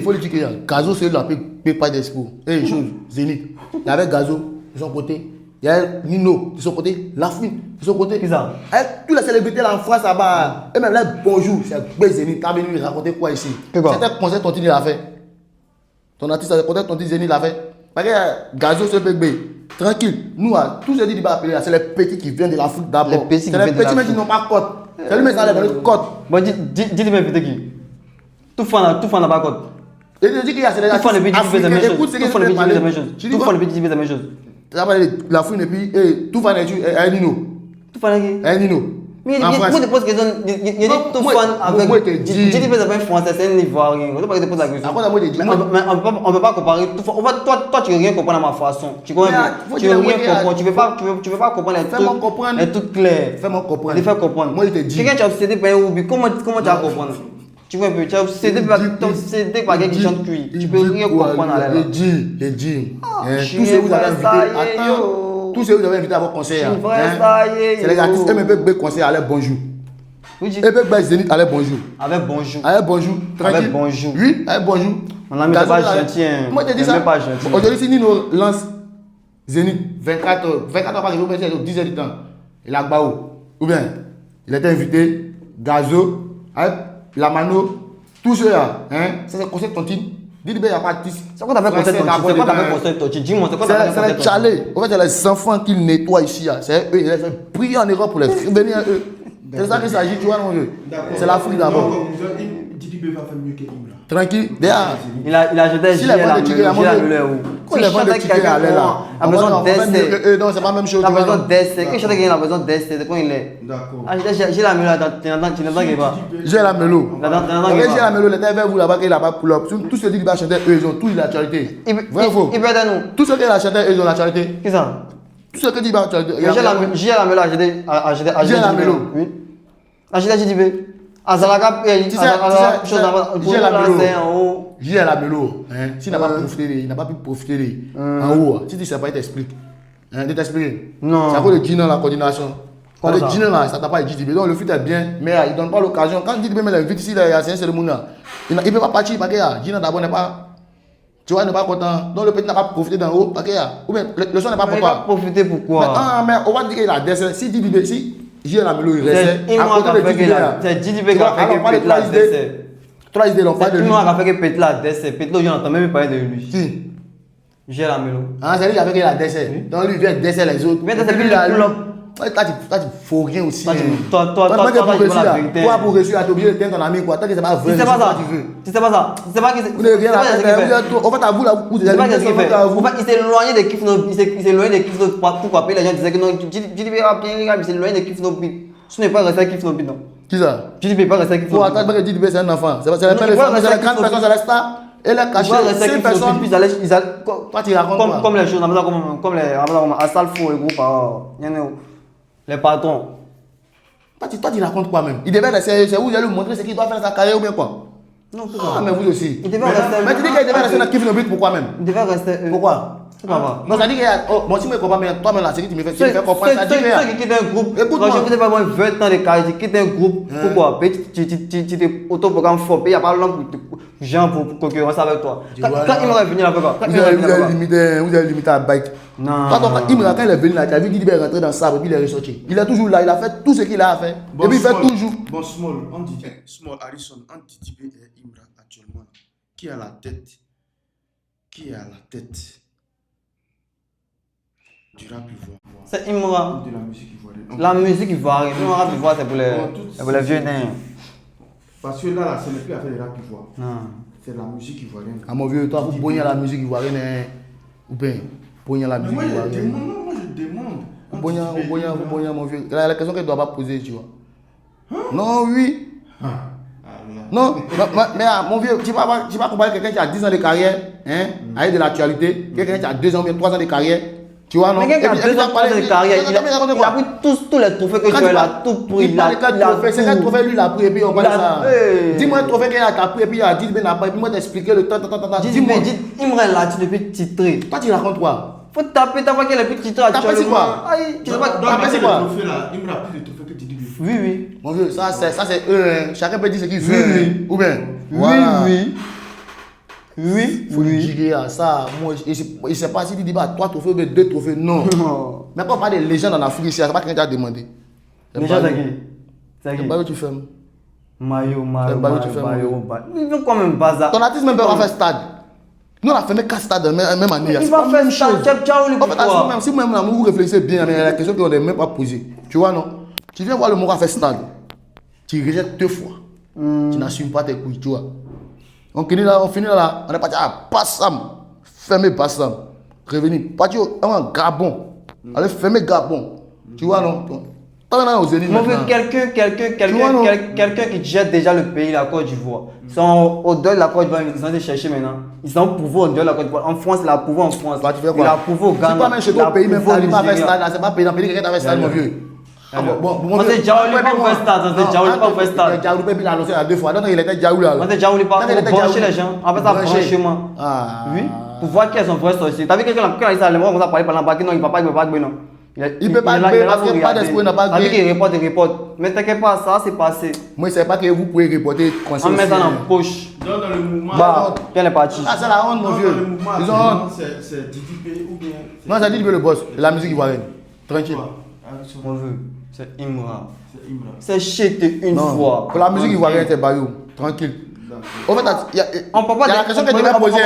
faut le dire. Gazo, c'est là, paye pas d'expo. Et chose, Zénith. Il y avait Gazo de son côté. Il y a Nino de son côté. Lafouine de son côté. Qui ça? Toutes les célébrités là en France là-bas. Et même là, bonjour, c'est Zénith. T'as venu lui raconter quoi ici? Quoi? C'était un concert Tontine l'a fait. Ton artiste, c'est le concert Tontine Zénith l'a fait. Parce que Gazo, c'est bébé. Tranquille. Nous, tous les débats appelés là, c'est les petits qui viennent de la foot d'abord. C'est les petits mais qui n'ont pas cote. C'est lui, mais ça dans le code. Bon, dis-moi invité qui? Tout fan n'a pas code. Et je dis qu'il y a ces tout fan de petit fait la même chose. Écoute ce que je vais parler. Tout fan de petit fait la même chose. Tu as parlé de la fouine et puis tout fan est Nino. Tout fan est qui? Est Nino. Mais moi, je pose question. Il dit tout fan avec. Didi fait la même français, c'est un Ivoirien. On ne peut pas te poser la question. Mais on ne peut pas comparer tout fan. Toi, tu ne veux rien comprendre à ma façon. Tu ne veux rien comprendre. Tu ne veux pas comprendre les trucs clairs. Fais-moi comprendre. Les faire comprendre. Moi, je te dis. Quelqu'un qui est obsédé par un Oubi, comment tu vas comprendre? Tu vois un peu, tu es obsédé par quelqu'un qui chante cuit. Tu peux rien comprendre à l'air. Les dis. Tous ceux que vous avez invités, attends. Tous ceux que vous avez invités à vos concerts. C'est les artistes MPB concert, allez bonjour. MPB Zénith, allez bonjour. Avec bonjour. Allez bonjour. Avec bonjour. Oui, allez bonjour. On a mis pas gentil. Moi, je te dis ça. Aujourd'hui, si Nino lance Zénith 24 heures par jour, 10 heures du temps, il a Gbao. Ou bien, il était invité, Gazo, Lamano, tout cela. C'est le concert Tontine. Didi B, il n'y a pas d'artiste. C'est quoi t'avais concert Tontine? C'est quoi t'avais concert Tontine? Dis-moi, c'est quoi t'avais concert Tontine? C'est les chalets. En fait, c'est les enfants qu'ils nettoient ici. C'est eux, ils ont prié en Europe pour les venir à eux. C'est ça qu'il s'agit, tu vois, mon vieux. C'est l'Afrique d'abord. Didi B va faire mieux que Imra. Tranquille, derrière. Il a jeté Gilles à l'heure. Si les ventes de tickets allaient là, a besoin d'essai. Non, c'est pas la même chose. Il a besoin d'essai. Quand je chante quelqu'un, il a besoin d'essai. C'est quand il est. D'accord. J'ai la mélodie, tu n'entends pas. J'ai la mélo. J'ai la mélo, il était vers vous là-bas, il n'a pas pull up. Tout ce qui va chanter, eux, ils ont tout l'actualité. Vrai ou faux? Il peut être nous. Tout ce qui a chanté, ils ont l'actualité. Qui ça? Tout ce que dit l'actualité. J'ai la mélo, j'ai la mélo. Oui. J'ai dit B. Azalaka, j'ai la mélo. J'ai la mélo. S'il n'a pas profité, il n'a pas pu profiter en haut. Si tu ne sais pas, il t'explique. Il t'explique. Non. C'est à cause de Gina la coordination. Quand le Gina là, ça t'a pas dit. Donc le fit est bien, mais il ne donne pas l'occasion. Quand Didi B met l'invite ici, il y a c'est le monde là. Il ne peut pas partir parce que Gina d'abord n'est pas. Tu vois, il n'est pas content. Donc le petit n'a pas profité d'en haut parce que. Ou bien le son n'est pas pour toi. Il n'a pas profité pourquoi? Mais on va dire qu'il a décès. Si Didi B, si. J'ai la mélo, il restait. C'est Didi B qui a fait que Petla décès. 3 idées, on parle de lui. Il a fait que Petla décès. Petla, je n'entends même pas parler de lui. Si. J'ai la mélo. C'est lui qui a fait que la décès. Donc lui, il vient décès les autres. Mais c'est lui la pull-up. Toi, tu faux rien aussi. Toi, pour réussir, tu es obligé de tenir ton ami. Tant que c'est pas vrai, tu sais pas ça. Tu sais pas ça. C'est pas que c'est. Vous n'avez rien à faire. En fait, à vous, là, vous avez ce qu'il fait. En fait, il s'est éloigné des kiffs. Il s'est éloigné des kiffs. Pourquoi les gens disaient que non, Didi B a bien, il s'est éloigné des kiffs. Ce n'est pas resté à kiff non non. Qui ça? Didi B pas resté à kiff non. Pour attendre que Didi B c'est un enfant. C'est la grande personne, c'est la star. Et la cachée, c'est personne. Puis ils allaient. Toi, tu racontes comme les choses, comme les Assalfo, les groupes, les patrons. Toi, tu racontes quoi même? Il devait rester, c'est où il allait lui montrer ce qu'il doit faire dans sa carrière ou bien quoi? Non, pourquoi? Ah, mais vous aussi. Il devait rester. Mais tu dis qu'il devait rester dans kiff no pourquoi même? Il devait rester. Pourquoi? C'est pas vrai. Non, ça dit qu'il y a. Oh, bon, si je ne comprends pas, mais toi-même là, c'est que tu me fais comprendre. Ça dit qu'il y a. Ceux qui quittent un groupe, Écoute-moi. quand je vous ai vraiment 20 ans de carrière, tu quittes un groupe, pourquoi? Tu te autoprogrammes fort, il n'y a pas longtemps pour gens pour concurrence avec toi. Quand il m'aurait venu avec quoi? Vous avez limité à bike. Non. Quand il est venu là, tu as vu qu'il est rentré dans le sable et puis il est ressorti. Il est toujours là, il a fait tout ce qu'il a à faire. Et puis il fait toujours. Bon, Small, on dit, Small, Harrison, on dit Didi B et Imra actuellement. Qui a la tête? Qui a la tête du rap ivoirien? C'est Imra. De la musique ivoirienne. La musique ivoirienne. Le rap ivoirien, c'est pour les vieux nains. Parce que là, ce n'est plus à faire le rap ivoirien. Non. C'est la musique ivoirienne. Ah mon vieux, toi, vous bognez la musique ivoirienne, ou bien, bognez la musique Moi, ivoirienne. moi, je demande. Vous bognez, mon vieux. La question qu'elle ne doit pas poser, tu vois. Non, oui. Non, mais mon vieux, tu vas comparer quelqu'un qui a 10 ans de carrière, hein, avec de l'actualité, quelqu'un qui a 2 ans, bien 3 ans de carrière, tu vois, non? Mais quelqu'un qui a 2 ans de carrière, il a pris tous les trophées que tu as là, tout pris. Il parle de 4 trophées, c'est 4 trophées, lui, il a pris, et puis on parle de ça. Dis-moi un trophée qu'il a pris, et puis il a dit, ben, puis moi t'expliquer le temps, dis-moi. Dis-moi là, tu depuis titré. Toi, tu racontes quoi? Faut taper, t'as pas qu'elle est plus titré actuellement. Aïe, tu sais pas, t'as fait quoi? Il me a plus de trophées que Didi B. Oui. Mon vieux, ça c'est eux, chacun peut dire ce qu'il veut. Ou bien, voilà. Oui. Faut lui dire ça. Moi, il ne sait pas si tu dis 3 trophées ou 2 trophées. Non. Mais quand on parle de légendes en Afrique, c'est pas quelqu'un qui a demandé. Légende, c'est qui? C'est pas où tu fais. Mayo. Il veut quand même bazar. Ton artiste même peut pas faire stade. Nous, on a fait 4 stades dans la même année. Il va faire stade. Ciao, En fait, si vous-même vous réfléchissez bien, mais la question qu'on n'est même pas posée. Tu vois, non? Tu viens voir le mot à faire stade. Tu rejettes 2 fois. Tu n'assumes pas tes couilles, tu vois. On finit là, on est parti à Bassam, fermer Bassam, revenir, parti en Gabon, aller fermer Gabon, tu vois non? T'en as aux Zénith. Mon vieux, quelqu'un qui gère déjà le pays, la Côte d'Ivoire. Ils sont au-delà de la Côte d'Ivoire, ils sont allés chercher maintenant. Ils ont pouvoir au-delà de la Côte d'Ivoire. En France, il a pouvoir en France. Bah, tu fais quoi? Il a pouvoir au Ghana. C'est pas même chez ton pays, même pas faire stade, c'est pas pays dans le pays qui a fait stade, mon vieux. On s'est Djaouli pas pour faire stade, on s'est Djaouli pas pour faire stade. Djaouli pas, il l'a annoncé 2 fois. Donc il était Djaouli là. On s'est Djaouli pas pour brancher les gens. En fait, ça branchement. Oui. Pour voir qui est son vrai sorcier. T'as vu quelqu'un qui a dit ça, les gens comme ça parler pendant non, il ne peut pas jouer, non. Il peut pas jouer parce qu'il n'y a pas d'esprit, il n'a pas joué. Il reporte. Mais t'inquiète pas, ça c'est passé. Moi, je ne sais pas que vous pouvez reporter en mettant dans la poche. Dans le mouvement. Bah, bien est parti. Ah, c'est la honte, mon vieux. Ils ont honte. C'est Didi B ou bien. Non, c'est Didi B le boss. La musique ivoirienne. Tranquille. Mon vieux, c'est Imra. C'est chité une fois. Pour la musique ivoirienne, c'est Bayou. Tranquille. En fait, on parle pas de la question que tu m'as posée.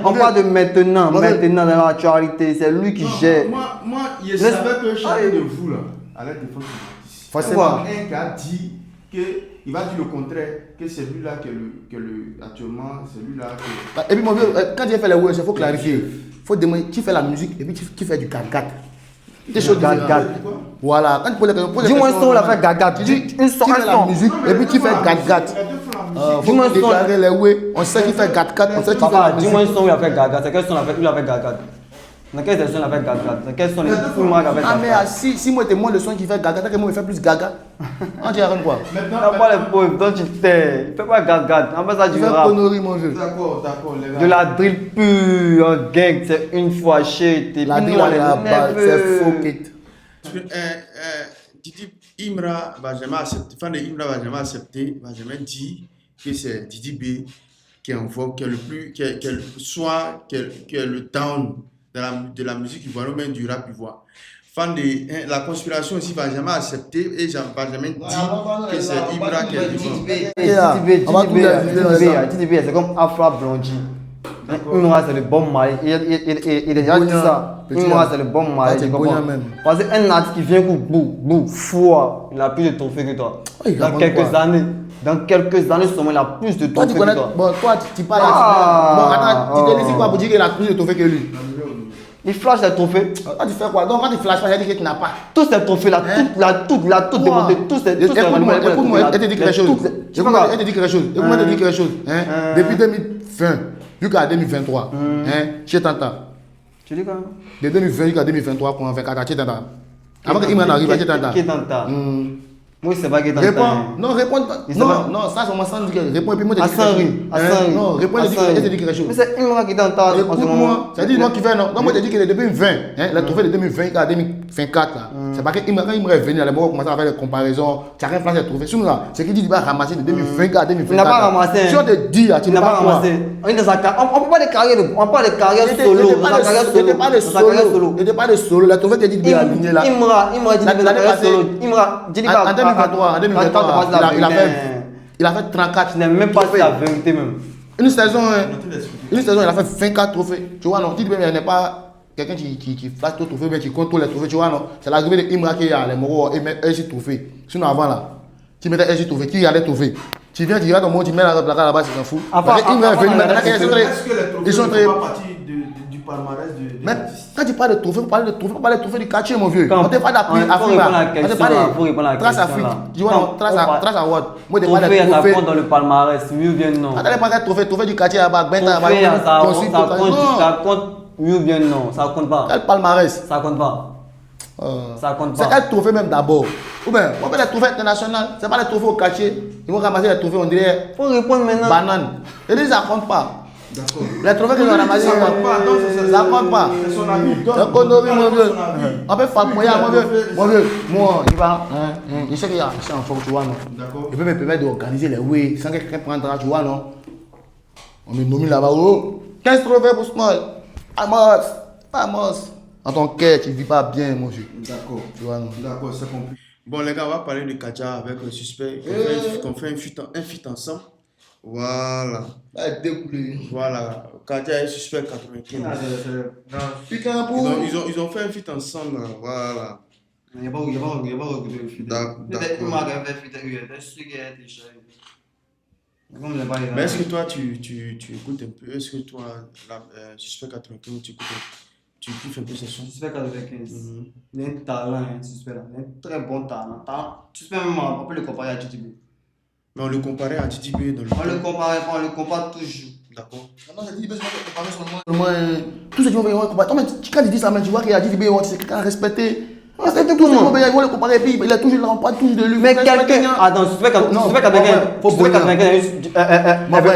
On parle de maintenant dans l'actualité. C'est lui qui gère. Moi, je savais que chacun de vous là allait défendre son artiste. Forcément. Un qui a dit qu'il va dire le contraire, que c'est lui-là actuellement, c'est lui-là que. Et puis, mon vieux, quand tu fais les words, il faut clarifier. Il faut demander qui fait la musique et puis qui fait du gat-gat. Des choses gat-gat. Voilà. Quand tu poses la question. Dis-moi un son, la fait gat-gat. Tu dis qui fait la musique et puis qui fait gat-gat. Dis-moi un son. Les ouais, on sait qui fait gat-gat, on sait qui fait la musique. Dis-moi un son, il a fait gat-gat. C'est quel son il a fait gat-gat? Dans quelle version il a fait gat-gat? Dans quel son il a fait gat-gat? Ah, mais si moi, t'es moi le son qui fait gat-gat, que moi, il fait plus gaga. On dirait quoi? Maintenant, pas les pauvres, donc tu t'es. Il fait pas gat-gat. En fait, ça, du rap. D'accord, les gars. De la drill pure, en gang, c'est une fois chez. La drill à la balle, c'est faux kit. Didi Imra va jamais accepter, fan de Imra va jamais accepter, va jamais dire que c'est Didi B qui est en vogue, qui est le plus, qui est le down de la musique ivoirienne, même du rap ivoirien. Fan de la conspiration aussi va jamais accepter et va jamais dire que c'est Imra qui est devant. Didi B, c'est comme Afra Blondie. Imra c'est le bon mari, il est déjà dit ça. Imra c'est le bon mari, tu comprends? Parce qu'un artiste qui vient pour bou, foi, il a plus de trophées que toi. Dans quelques années seulement, il a plus de trophées que toi. Bon, toi tu parles là. Bon, attends, tu te dis quoi pour dire qu'il a plus de trophées que lui? Il flash les trophées. Quand tu fais quoi? Donc quand tu flashes pas, il dit que tu n'as pas. Tous ces trophées là, tout démonté, tous ces écoute-moi, elle te dit quelque chose. Elle te dit quelque chose. Depuis 2020 jusqu'à 2023, chez Tanta. Tu dis quoi? De 2020 jusqu'à 2023, qu'on a fait 4 chez Tanta. Avant que Imran arrive, chez Tanta. Chez Tanta. Moi, c'est pas qui est dans Réponds. Non, réponds pas. Il sait Non, pas. non, ça, c'est moi sans dire. Réponds et puis moi, je te dis Hassan quelque rit. chose. Hassan rit. Non, réponds et Hassan je te rit. dis quelque Mais chose. c'est Imra qui est en temps en ce moment. Écoute-moi, c'est dit moi qui fait non. Non, moi, je te dis que les 2020, les trophées de 2020 à 2024, là, c'est pas que quand Imra est venu, là, on commence à faire des comparaisons. Tu as rien fait les trophées. Sinon, là, c'est qu'il dit qu'il va ramasser de 2020 à 2024. Il n'a pas ramassé. Si on te dit, là, tu Il n'a n'as pas pas quoi. ramassé. On est dans sa carrière. On parle de carrière, on parle de carrière Il solo. n'était pas de solo. Il n'était pas de solo. La trophée que dit qu'il a aligné là. Imra dit qu'il a carrière solo. Imra, dis En 2023, il a fait 34. Je n'ai même pas dit la vérité même. Une saison, il a fait 24 trophées. Tu vois, non, il n'est pas quelqu'un qui flatte tout trophée, mais qui compte tous les trophées. Tu vois, non, c'est l'arrivée de Imra qui a les moraux et met un trophée. Sinon, avant là, tu mettais un trophée, qui a les trophées. Tu viens, tu regardes ton monde, tu mets la placard là-bas, c'est un fou. Imra est venu maintenant. Est-ce que les trophées ne font pas partie du palmarès de mais quand tu parles de trophées, on parle de trophées, on parle de trophées du quartier, mon vieux. Quand On ne parle pas d'Afrique. on répond à la On te question parle là, faut répondre à la de trace question Afrique. là. Tu vois, non, trace à what? Moi, je parle Trophée, de ça trophées. compte dans le palmarès, mieux ou bien non. Attendez, pas de trophée du quartier là-bas, Benta, Trophée, non. ça compte mieux ou bien non. Ça compte pas. Quel palmarès? Ça compte pas. Ça compte C'est pas. quel trophée même d'abord? Ou bien, on fait les trophées internationaux, c'est pas les trophées au quartier. Ils vont ramasser les trophées, on dirait Faut répondre maintenant. banane. Et dit, ça compte pas. D'accord. Les trophées que nous avons ramassés, Ça compte pas. Donc, ça compte pas. C'est son avis. Ça compte, mon vieux. On peut faire mon vieux. Moi, il va. Il sait qu'il y a en forme, tu vois, non? D'accord. Il peut me permettre d'organiser les way sans que quelqu'un prendra, tu vois, non? On me nomme là-bas, oh, 15 trophées pour Small. Vamos. En ton cœur, tu ne vis pas bien, mon vieux. D'accord. Tu vois, non? D'accord, c'est compris. Bon, les gars, on va parler de Kaja avec le suspect. Qu'on fait un feat ensemble. Voilà. Voilà. Kaja est suspect 95. Ils ont fait un feat ensemble. Là. Voilà. Il n'y a pas regretté le feed. Peut-être qu'il m'a fait feed avec lui. Celui qui a été cher. Mais est-ce que toi, tu écoutes un peu? Est-ce que toi, suspect 95, tu kiffes un peu ces sons? Suspect 95. Il a un talent, suspect là. Il a un très bon talent. Suspect même, on peut le comparer à GTB. Mais on le comparait à TTB dans le On le compare toujours. D'accord. Non, c'est TTB, c'est pas comparer seulement. Tout ce qui vont comparer. Quand il dit ça, tu vois qu'il y a TTB, c'est quelqu'un à respecter. C'est tout le monde. Ils vont le comparer, puis il est toujours là, on parle toujours de lui. Mais quelqu'un. Attends, suspect 95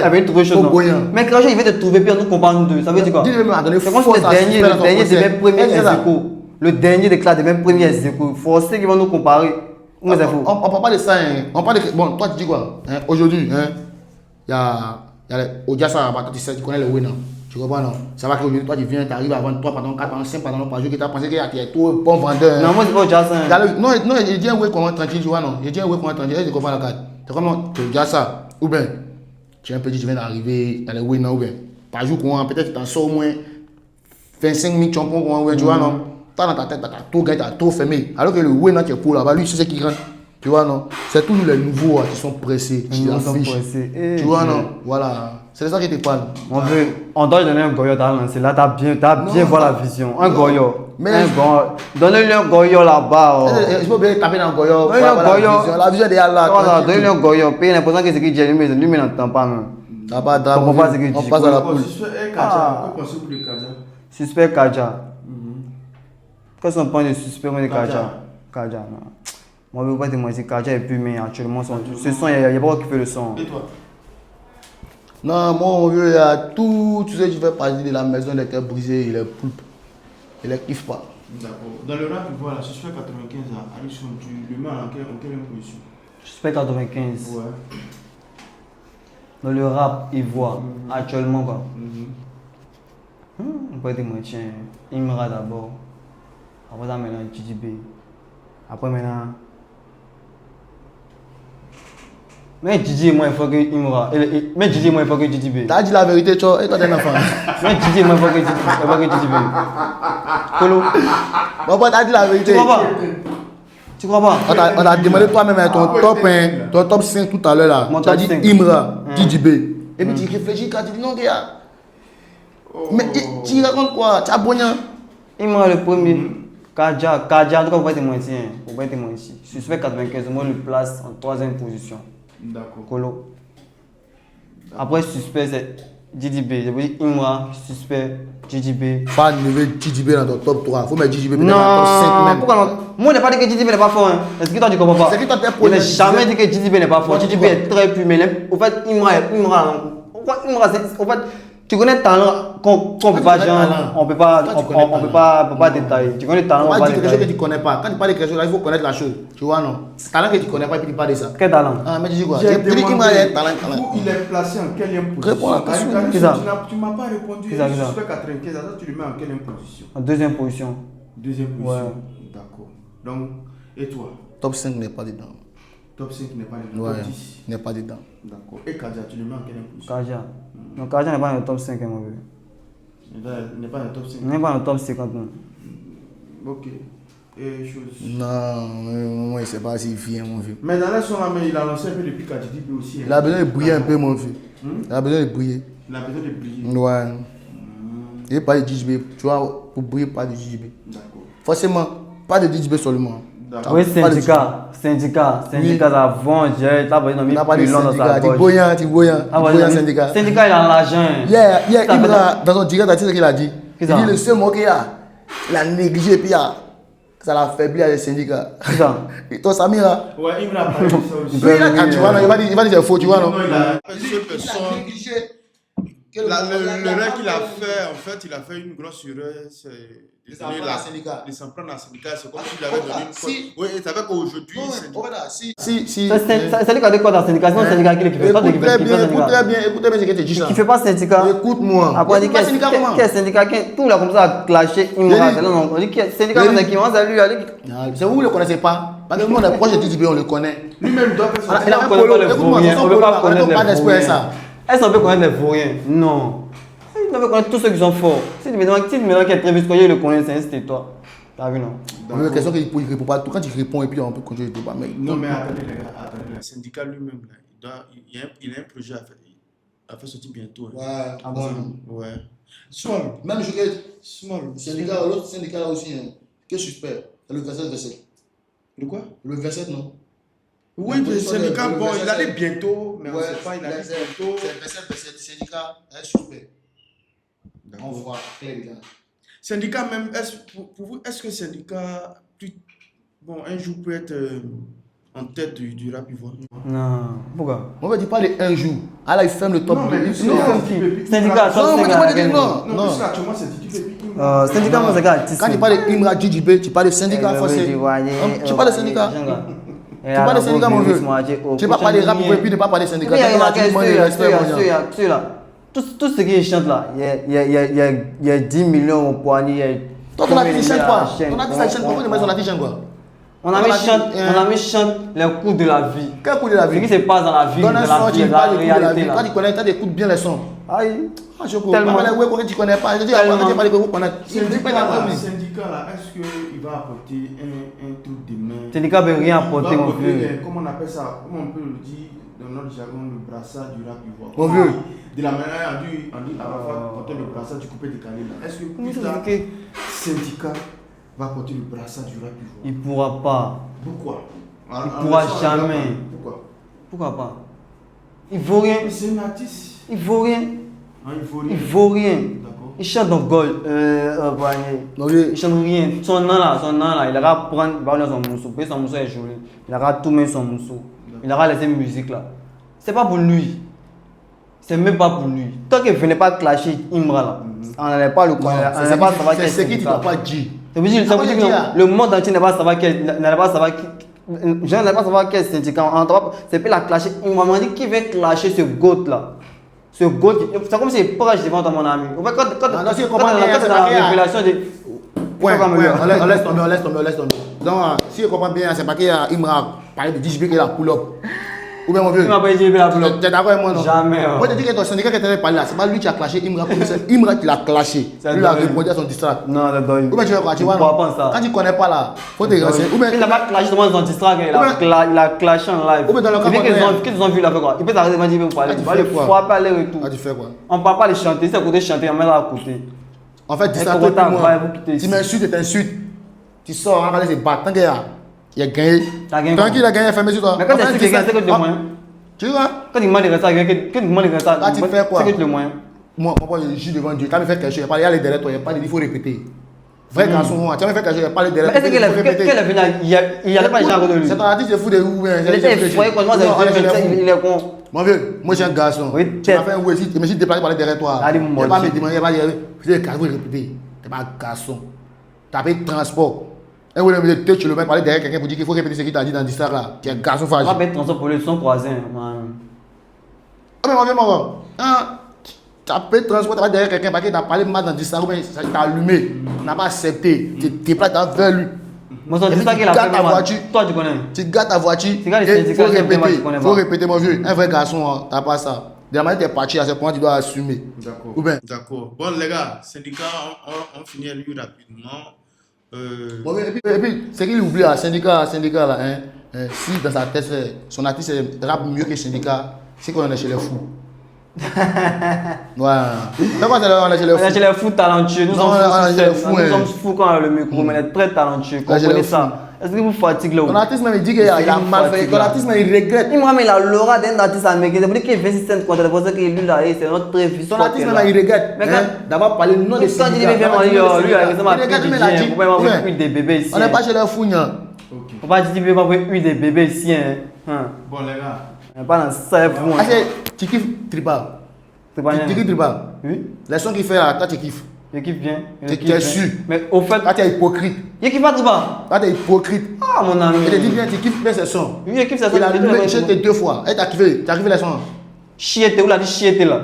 avait une trouvé chose. Mais quand il vient de trouver, puis on nous compare nous deux. Ça veut dire quoi? C'est comme si le dernier des mêmes premiers ex-échos. Le dernier des classes des mêmes premiers ex-échos. Forcé qu'ils vont nous comparer. On ne parle pas de ça. On parle de. Bon, toi, tu dis quoi? Aujourd'hui, il y a Odiassa, tu connais le winner. Tu comprends, non? Ça va qu'aujourd'hui, toi, tu viens, tu arrives à vendre 3 pardon, 4 pardon, 5 pardon par jour, que tu as pensé qu'il y a tout bon vendeur. Non, moi, c'est pas Odiassa. Non, il dit un way comment tranquille, tu vois, non? Il dit un way comment tranquille, tu comprends la carte. C'est comment tu regardes ça? Ou bien, tu es un petit, tu viens d'arriver, dans le winner, ou bien, par jour, peut-être tu t'en sors au moins 25 000 tampons, tu vois, non? Toi, dans ta tête, tu as tout gagné, tu as tout fermé. Alors que le winner qui est pour là-bas, lui, c'est ce qui rentre. Tu vois, non? C'est tous les nouveaux qui sont pressés, qui affichent. Tu vois, non? Voilà. C'est ça qui te parle. On doit lui donner un goyo dans lancer. Là, t'as bien voir la vision. Un goyo. Donnez-lui un goyo là-bas. Il faut bien taper dans le goyo. La vision est là. Donnez-lui un goyo. Puis il a l'impression que c'est qui dit, lui, n'entend pas même. T'as pas de drame. On passe à la poule. Suspect Kaja. Qu'est-ce qu'on pense de suspect de Kaja? Kaja, non. Moi, je ne veux pas te mentir, Kaja est plus mais actuellement. Ce son, il n'y a pas qui fait le son. Et toi? Non, moi, mon vieux, il y a tout. Tu sais, tu fais partie de la maison des cœurs brisés, il est poulpe. Il ne kiffe pas. D'accord. Dans le rap, voilà, suspect 95 à Alisson, tu le mets en quelle position? Suspect 95. Ouais. Dans le rap, il voit actuellement quoi. On peut te mentir, Imra d'abord. Après ça, maintenant, GDB. Après maintenant. Mais Didi est moins fort que Imra. Mais Didi est moins fort que GDB. T'as dit la vérité, tu vois, et toi, t'es un enfant. Mais Didi est moins fort que GDB. Colo. Bon, t'as dit la vérité. Tu crois pas? On a demandé toi-même ton top 5 tout à l'heure là. Tu as dit Imra, DJB. Et puis tu réfléchis quand tu dis non, gars. Mais tu racontes quoi? Tu as bonheur. Imra le premier. Kaja, en tout cas, faut pas te mentir. Suspect 95, moi, je le place en 3e position. D'accord. Colo. Après, suspect, c'est JJB, j'ai dit Imra, suspect, JJB. Pas lever JJB dans ton top 3. Faut mettre JJB dans Non, ton top 5 même. pourquoi non? Moi, je n'ai pas dit que JJB n'est pas fort. Hein. Est-ce que toi, tu comprends pas? C'est que toi, t'es Je n'ai jamais dit que JJB n'est pas fort. JJB est très pur, mais au fait, Imra, en fait, tu connais le talent qu'on peut pas, on peut pas détailler. Tu connais le talent, on on va peut pas dire quelque chose que détailler. tu connais pas. Quand tu parles de quelque chose, là, il faut connaître la chose. Tu vois, non? Talent que tu connais pas, et puis tu parles de ça. Quel talent? Ah, mais tu dis quoi? J'ai J'ai dit Imra est talent. où il est placé en quelle Réponds à la position. question. Qui ça? Tu m'as pas répondu. Qui ça? Suspect 95, ça, tu le mets en quelle position? En deuxième position. Deuxième position. Ouais. D'accord. Donc, et toi? Top 5 n'est pas dedans. Top 5 n'est pas dedans. Ouais, Top 10. n'est pas dedans. D'accord. Et Kadia, tu le mets en quelle position? Kaja. Donc Kaja n'est pas dans le top 5, mon vieux. Il n'est pas dans le top 5. Il n'est pas dans le top 50. Non. Ok. Et chose. Non, moi, il sait pas s'il vient, mon vieux. Mais dans la son là, il a lancé un peu depuis KDB aussi. Il a besoin de briller un peu, mon vieux. Il a besoin de briller. Il a besoin de briller. Ouais. Et pas de JJB. Tu vois, pour briller, pas de JJB. D'accord. Forcément, pas de JJB seulement. Oui, syndicat, avant, j'ai pas besoin On a pas de plus long dans syndicat. sa Tu poche. boyant, syndicat. Syndicat, il a l'argent. Yeah, Imra, dans son direct, tu sais ce qu'il a dit. Il Qu'est-ce dit ça? le seul mot qu'il a, il a négligé, puis ça l'a affaibli à les syndicats. C'est ça. Et toi, Samira, Ouais, il me l'a parlé de ça aussi. oui, tu vois, non, il va dire c'est faux, tu vois, non? Non, il a cette personne. négligé. L'erreur qu'il a fait, en fait, il a fait une grosse erreur. C'est De s'en prendre à syndicat. de s'en prendre à syndicat. C'est comme s'il avait donné une Si- Oui, il savait qu'aujourd'hui, Si. C'est lui qui a dit quoi dans le syndicat? C'est le syndicat qui le fait. Toi, tu Écoute très bien ce que tu dis ça. Qui fait pas syndicat? Écoute-moi. Après, on dit Écoute pas syndicat comment? quel syndicat? Tout là comme ça a clashé. On dit quel syndicat qui commence à lui aller. C'est vous ne le connaissez pas. Parce que nous, on est proche de TDB, on le connaît. lui-même doit faire Alors, son il a un polo. Écoute-moi, On veut pas on connaître ne pas les d'esprit à ça. Est-ce qu'on peut connaître les vauriens? Non. On veut connaître tous ceux qui sont forts. Si tu me demandes qui est très vite, il le connaît, c'était toi. T'as vu, non? On a une question qu'il ne répond pas tout. Quand il répond, et puis on peut continuer le débat. Non, mais attendez, les gars, attendez. Le syndicat lui-même, là, il a un projet à faire sortir bientôt. Hein. Ouais, Ah bon? Ouais. Small. Même je Small. l'autre syndicat là aussi, qui est suspect, c'est le 27. De quoi? Le 27, non? Oui, le syndicat, bon, il allait bientôt, mais on ne Ouais, sait pas, il allait bientôt. C'est le 27, syndicat est suspect. On voit clair, les gars. Syndicat même, pour vous, est-ce que syndicat, bon, un jour peut être en tête du rap ivoirien? Non. Pourquoi? On va dire pas les un jour. Ah là, il ferme le top. Non, mais il non, ferme. Syndicat, Non, on va pas dire Non, non. puisque actuellement, c'est Titi Pépi. Syndicat, moi, c'est gars artiste. Quand tu parles de Imra JJB, tu parles de syndicat forcément. Tu parles de syndicat. Tu parles de syndicat, mon vieux. Tu ne parles pas de rap et puis ne pas parler de syndicat. Tout ce qui chante là, il y a 10 millions au poignet. Toi, ton artiste chante quoi? Ton artiste chante quoi? Pourquoi ton artiste chante quoi? On a mis chante les coups de la vie. Quel coup de la Ce qui vie? se passe dans la vie, Donne un son, de tu la parles de coup de la réalité vie. là. Quand tu connais, tu écoutes bien les sons. Aïe. Ah, je comprends. Tellement. Pas les ouais, tu connais pas. Je dis, après, tu parles de vous connaître. Syndicat là, est-ce qu'il va apporter un truc de main? Syndicat ne peut rien apporter, mon vieux. Comment on appelle ça? Comment on peut le dire dans notre jargon, le brassard du rap ivoire? Mon vieux. De la manière, on dit à la fois porter le brassard du coupé décalé là. Est-ce que plus tard, syndicat va porter le brassard du rap ivoire? Il ne pourra pas. Pourquoi? Il ne pourra jamais. Pourquoi? Pourquoi pas? Il vaut rien. C'est un artiste. Il vaut rien. Hein, il faut rien. Il vaut rien. D'accord. Il chante dans Gold. Il chante rien. Son nom là, il aura prendre son morceau. Puis son morceau est joli. Il aura tout mis son morceau. Il aura laissé une musique là. C'est pas pour lui. C'est même pas pour lui. Tant qu'il ne venait pas clasher Imra là, on n'allait pas le connaître. On n'allait pas savoir C'est ce qui ne doit pas dire. Ça veut dire que le monde entier n'allait pas savoir quel syndicat. C'est pas la clasher. Il m'a dit qui veut clasher ce goat là. Ce goat, c'est comme si il proche devant toi, mon ami. Quand la révélation de. On laisse tomber. Donc, si je comprends bien, c'est pas qu'il y a Imra parlé de DJB qui est la pull-up. Ou bien mon vieux. Il m'a pas dit la pull-up. Tu es d'accord avec moi, non? Jamais. Moi, je te dis que ton syndicat qui était parlé là, c'est pas lui qui a clashé Imra, c'est Imra qui l'a clashé. Lui, il a répondu à son distract. Non, c'est pas lui. Ou bien tu vois quoi, tu vois, non? Quand tu connais pas là, faut te renseigner. Ou bien. Il n'a pas clashé devant son distract, il a clashé en live. Ou bien dans le cas qu'ils ont vu là, fait quoi? Il peut s'arrêter devant DJB pour parler. Il va le frapper aller-retour. Ah, tu fais quoi? On ne parle pas de chanter, c'est à côté de chanter, on met là à côté. En fait, distract moi. Tu m'insultes et t'insultes. Tu sors, on va aller se battre. Tant qu'il y a gagné. Tant qu'il a gagné, fermé sur toi. Mais quand tu as su quelqu'un, c'est que tu le moyen. Tu vois? Quand tu demandes de rester avec quelqu'un, quand tu demandes de rester avec tu fais quoi? c'est que tu le moyen. Moi, je suis devant Dieu. Quand il fait quelque chose, il n'y a pas aller derrière toi, il n'y a pas de il faut répéter. Vrai garçon, tu as fait quelque chose, il n'y a pas aller derrière toi. Mais est-ce qu'elle est venue, il n'y a pas de gens de lui. C'est ton artiste, c'est fou de où? Il était effrayé quand moi, il est con. Mon vieux, moi, je suis un garçon. Oui, tu m'as fait un ouais, je me suis déplacé pour aller derrière toi. Allez, Il n'y a pas me demander, il n'y a pas de. Vous êtes répéter. Tu n'es pas un garçon. Tu as payé transport. Et vous me dites, tu le mets pour aller derrière quelqu'un pour dire qu'il faut répéter ce qu'il t'a dit dans l'histoire là. Tu es un garçon fragile. On va payer transport pour le son croisé. Ah, mais mon vieux, mon gars. Tu as payé transport, tu vas derrière quelqu'un parce qu'il t'a parlé mal dans l'histoire, ou bien ça t'a allumé. Tu n'as pas accepté. Tu te déplaces vers lui. Moi, c'est ça qu'il a fait. Toi, tu connais. Tu gardes ta voiture. Il faut répéter. Il faut répéter, mon vieux. Un vrai garçon, tu n'as pas ça. De la manière que tu es parti à ce point, tu dois assumer. D'accord. Ou bien. D'accord. Bon, les gars, syndicat, on finit lui rapidement. Et puis, c'est qu'il oublie à syndicat là, hein, si dans sa tête, son artiste rappe mieux que syndicat, c'est qu'on est chez les fous. Ouais. Pourquoi on est chez les fous? On est chez les fous talentueux. Nous sommes fous quand on a le micro, mais on est très talentueux. Comprenez ça. Est-ce que vous fatiguez là? Ton artiste même il dit qu'il a mal fait. Ton artiste même il regrette. Il me ramène la l'aura d'un artiste américain. C'est pour dire qu'il fait 6 cents contre le procès qu'il lui là. C'est notre très fils. Ton artiste même il regrette. D'avoir parlé non de syndicat. Quand il vient, lui, il a raison. Il faut pas avoir eu des bébés ici. On n'est pas chez les fous, non. Faut pas dire qu'il veut pas avoir eu des bébés ici. Bon, les gars. On n'est pas dans ça. Ah, tu kiffes Tripa? Tu kiffes Tripa? Oui. Les sons qu'il fait là, toi tu kiffes? Je kiffe bien. Tu es sûr? Mais au fait. Toi tu es hypocrite. Je kiffe pas Tripa. Toi tu es hypocrite. Ah, mon ami. Je te dis bien, tu kiffes bien ces sons. Oui, je kiffe ces sons. Il a allumé chez 2 fois. Et tu as kiffé les sons? Chiété, où l'a dit chiété là?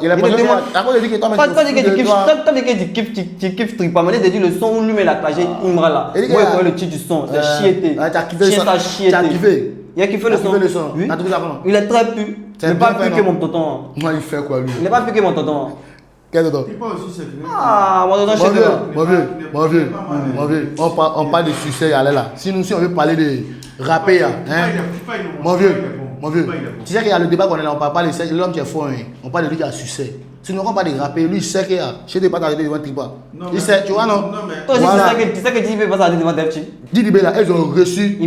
Il a pas dit que toi, tu kiffes Tripa, mais il a dit le son où lui met la clagée Imra là. Moi, il le titre du son, c'est chiété. Tu as kiffé le son. Tu as kiffé. Il a kiffé le son. Oui. Il est très pu. Il n'est pas plus que mon tonton. Moi, il fait quoi lui? Il n'est pas plus que mon tonton. Quel tonton? Tripa aussi, c'est vrai. Ah, mon tonton, je sais pas. Mon vieux, on parle de succès, là. Si on veut parler de rapper, mon vieux, tu sais qu'il y a le débat qu'on est là, on parle pas de l'homme qui est fort, on parle de lui qui a succès. Sinon, on parle de rapper, lui, il sait qu'il y a. Je ne sais pas t'arrêter devant Tripa. Il sait, tu vois, non? Toi aussi, tu sais que tu ne peux pas s'arrêter devant Defchi. Didi Bella, elles ont reçu un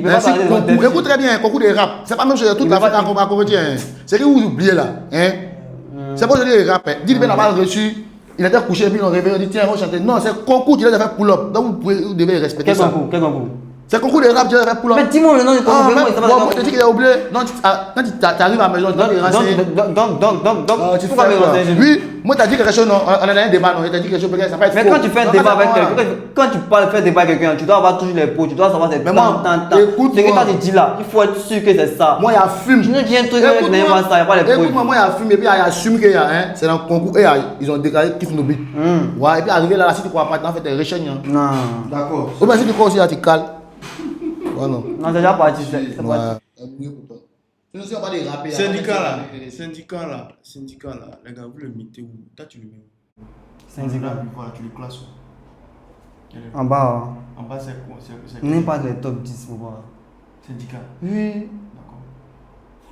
concours. Écoute très bien, un concours de rap. C'est pas même chose de toute l'Afrique à Comédien. C'est que vous oubliez là. C'est pas aujourd'hui le rap. Didi Bella n'a pas reçu. Il était couché et puis on réveille, on dit tiens, on va chanter. Non, c'est un concours qu'il a fait pull-up. Donc vous devez respecter ça. Quel concours? C'est un concours de rap, tu as fait pull-up. Mais dis-moi le nom du concours. Moi, je te dis qu'il a oublié. Non, quand tu arrives à la maison, tu dois te renseigner. Donc, tu pourquoi me renseigner? Oui, moi, tu as dit quelque chose, non? On a un débat, non? Tu as dit quelque chose, ça peut être faux. Mais quand tu fais un débat avec quelqu'un, quand tu parles, fais un débat avec quelqu'un, tu dois avoir toujours les pots, tu dois savoir c'est tant. Ce que toi tu dis là, il faut être sûr que c'est ça. Moi, il y a film. Je ne dis un truc avec n'importe ça, il n'y a pas les pots. Écoute-moi, moi, il y a film, et puis il y a assume qu'il y a, c'est dans le concours, et ils ont déclaré qu'ils font nos bits. Ouais, et puis arrivé là, si tu ne crois pas, tu en fait des recherches. Non. D'accord. Ou bien si tu crois aussi, tu cales. Ouais, non. Non, c'est déjà parti. Syndicat là, les gars, vous le mettez où? Toi, tu le mets où? Syndicat. Voilà, tu le classes où? En bas. En bas, c'est quoi? N'importe les top 10 pour voir. Syndicat. Oui. D'accord.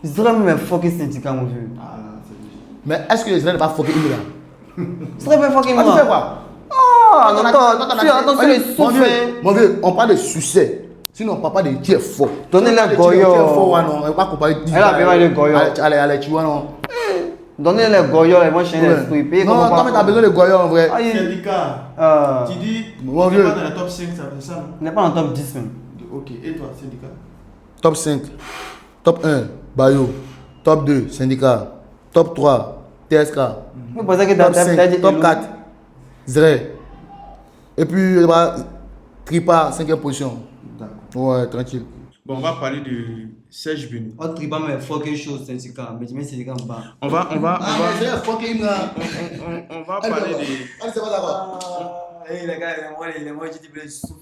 Ils seraient même fucking syndicat, mon vieux. Ah là, c'est logique. Mais est-ce que les gens ne pas fucker une là? Ils seraient même fucking Tu moi. fais quoi? Ah, attention, les souffles. Mon vieux, on parle de succès. Sinon, on parle pas de qui est fort. Donnez-les Goyo. On ne va pas comparer. Elle a besoin de Goyo. Allez, tu vois, non? Donnez-les Goyo, ils vont changer l'esprit. Non, non, mais tu as besoin de Goyo en vrai. Syndicat. Tu dis, mon tu vieux. n'es pas dans le top 5, ça fait ça, non? Il n'est pas dans le top 10 même. Ok, et toi, syndicat? Top 5. Top 1, Bayo. Top 2, Syndicat. Top 3, TSK. Vous pensez que Top 5, top 4, Zre. Et puis, Tripa, 5e position. D'accord. Ouais, tranquille. Bon, on va parler de Serge Benoît. On Tripa, mais faut quelque chose, syndicat. Mais tu mets syndicat en bas. On va parler de. Allez, c'est pas d'accord. Les gars, moi, je dis que je souffre.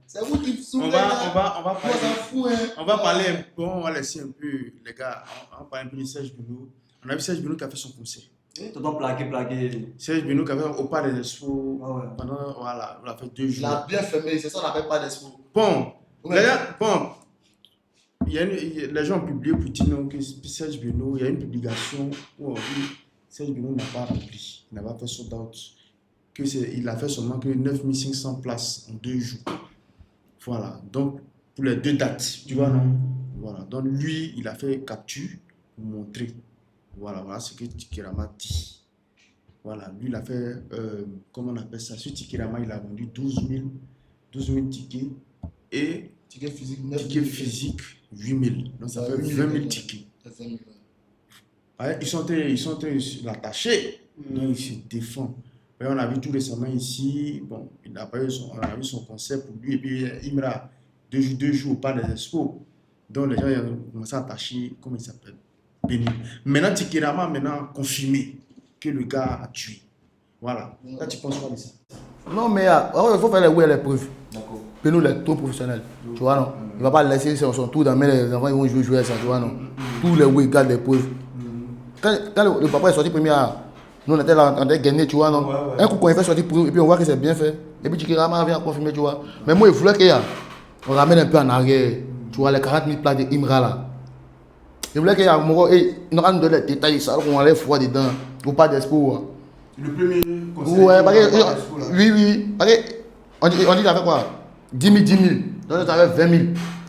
C'est vous qui souffrez. On va parler un peu, on va laisser un peu, les gars, on va parler un peu de Serge Benoît. On a vu Serge Benoît qui a fait son concert. Tonton plaqué. Serge Benoît qui a fait au pas des expos pendant, voilà, on a fait 2 jours. Il a bien fermé, c'est ça, on n'appelle pas d'expo. Bon, d'ailleurs, bon, les gens ont publié pour dire non, que Serge Benoît, il y a une publication où on dit Serge Benoît n'a pas rempli, il n'a pas fait sold out, il a fait seulement que 9500 places en 2 jours. Voilà, donc pour les 2 dates, tu vois, non? Voilà, donc lui, il a fait capture pour montrer. Voilà ce que Tikirama dit. Voilà, lui, il a fait, comment on appelle ça? Ce ticket-là, il a vendu 12 000 tickets et Ticket physique, tickets physiques 8 000. Donc, ça fait 20 000 tickets. Ouais, ils sont en train de l'attacher, donc il se défend. Ouais, on a vu tout récemment ici, bon, on a vu son concert pour lui, et puis Imra, deux jours au pas des expos. Donc les gens ils ont commencé à attacher, comment il s'appelle? Béni. Maintenant, Tikirama, confirmé que le gars a tué. Voilà. Là, tu penses quoi de ça? Non, mais il faut faire les preuves. D'accord. Nous, les trop professionnels. Tu vois, non? Il ne va pas laisser son tour dans les enfants, ils vont jouer ça, tu vois, non? Tous les oui, gardent les preuves. Quand le papa est sorti premier, nous on était là, on était gagné, tu vois, non? Un coup, quand il fait sortir preuve, et puis on voit que c'est bien fait. Et puis Tikirama vient confirmer, tu vois. Mais moi, il voulait qu'on ramène un peu en arrière, tu vois, les 40 000 places de Imra là. Il voulait qu'il y ait un moment, il nous donne les détails, ça, qu'on enlève froid dedans, ou pas d'espoir. Le premier conseil. Ouais, parce que, oui. Parce que, on dit qu'il avait quoi? 10 000. Donc, il avait 20 000.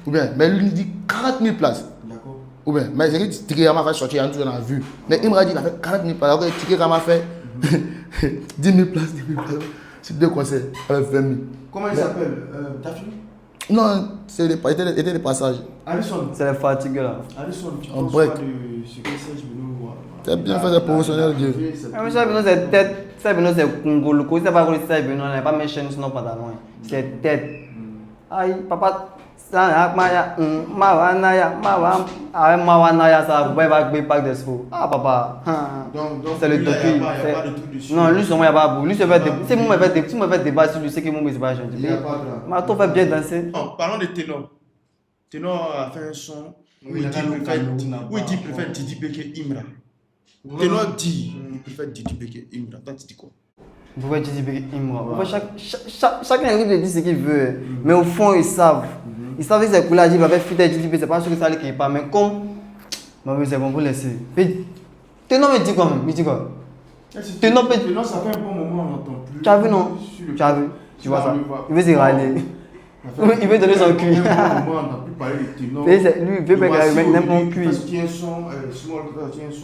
Ou bien, mais lui, il dit 40 000 places. D'accord. Ou bien, mais c'est que Tikirama fait sortir, on a vu. Mais il m'a dit qu'il a fait 40 000 places. Alors que Tikirama fait 10 000 places, 10 000 places. C'est deux conseils, avec 20 000. Comment il s'appelle? T'as fini? Non, c'était des passages. Alison. C'est la fatigue là. Alison, tu En penses break. quoi de ce que Serge Benoît? C'est bien fait, c'est professionnel, Dieu. Ah, mais ça, c'est tête. Ça, c'est Congolo. Quand ça va rouler ça, on n'a pas mes chaînes sur nos pantalons. C'est tête. Aïe, papa. Ça, Mawanaya, ça va être pas de sous. Ah, papa. Donc C'est le lui, là, topi. il n'y a pas de truc dessus. Non, lui, il n'y a pas beaucoup. Lui, c'est moi qui me fait débat sur lui, c'est que moi, je vais changer. Il n'y a pas de... Mais toi, fais bien danser. Oh, parlons de Ténor. Ténor a fait un son où il dit qu'il préfère Didi B que Imra. Ténor dit qu'il préfère Didi B que Imra. Toi, tu dis quoi? Vous pouvez dire Imra. Chacun dit ce qu'il veut. Mais au fond, ils savent. Ils savent que c'est cool à dire, il va faire fidèle Didi B, c'est pas sûr que ça ne qui pas. Mais comme. C'est bon, vous laissez. Ténor me dit quoi même? Il dit quoi? Ténor, ça fait un bon moment, on n'entend plus. Tu as vu, non? Tu as vu? Tu vois ça? Il veut se râler. Il veut donner son cul. On n'a plus parlé de Ténor. Lui, il veut mettre mon cul. Parce qu'il y a un son,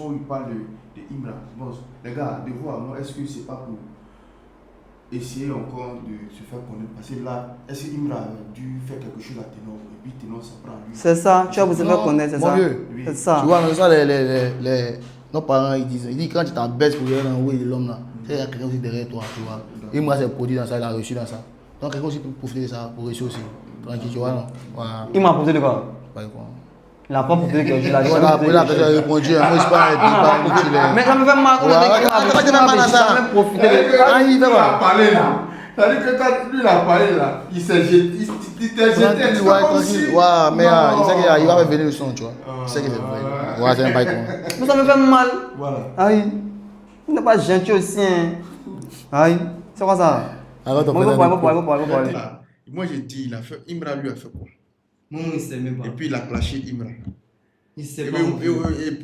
où il parle de Imra. Bon, les gars, de voir, est-ce que c'est pas pour essayer encore de se faire connaître? Parce que là, est-ce que Imra a dû faire quelque chose à Ténor et puis Ténor s'en prend à lui? C'est ça, tu vas vous faire connaître, c'est ça. C'est ça. Tu vois, ça, nos parents, ils disent quand tu t'abaisses pour aller dans le l'homme là, il y a quelqu'un aussi derrière toi, tu vois. Imra s'est produit dans ça, il a réussi dans ça. Donc quelqu'un aussi peut profiter de ça pour réussir aussi. Tranquille, tu vois, non? Voilà. Il m'a profité de quoi? Pas de quoi. Il n'a pas profité de quelque chose. Il a répondu, moi je parle de mais ça me fait mal. Il a profité de ah, il va parlé là. C'est-à-dire que lui, il a parlé là. Il s'est jeté. Il t'a jeté. Ouais, mais il sait qu'il va venir le son, tu vois. Il sait que c'est vrai. Ouais, c'est un bail. Mais ça me fait mal. Voilà. Aïe. Il n'est pas gentil aussi. Aïe. C'est quoi ça? Moi, j'ai dit, Imra lui a fait quoi? Non, il ne sait même pas. Et puis il a clashé Imra. Il sait Et pas.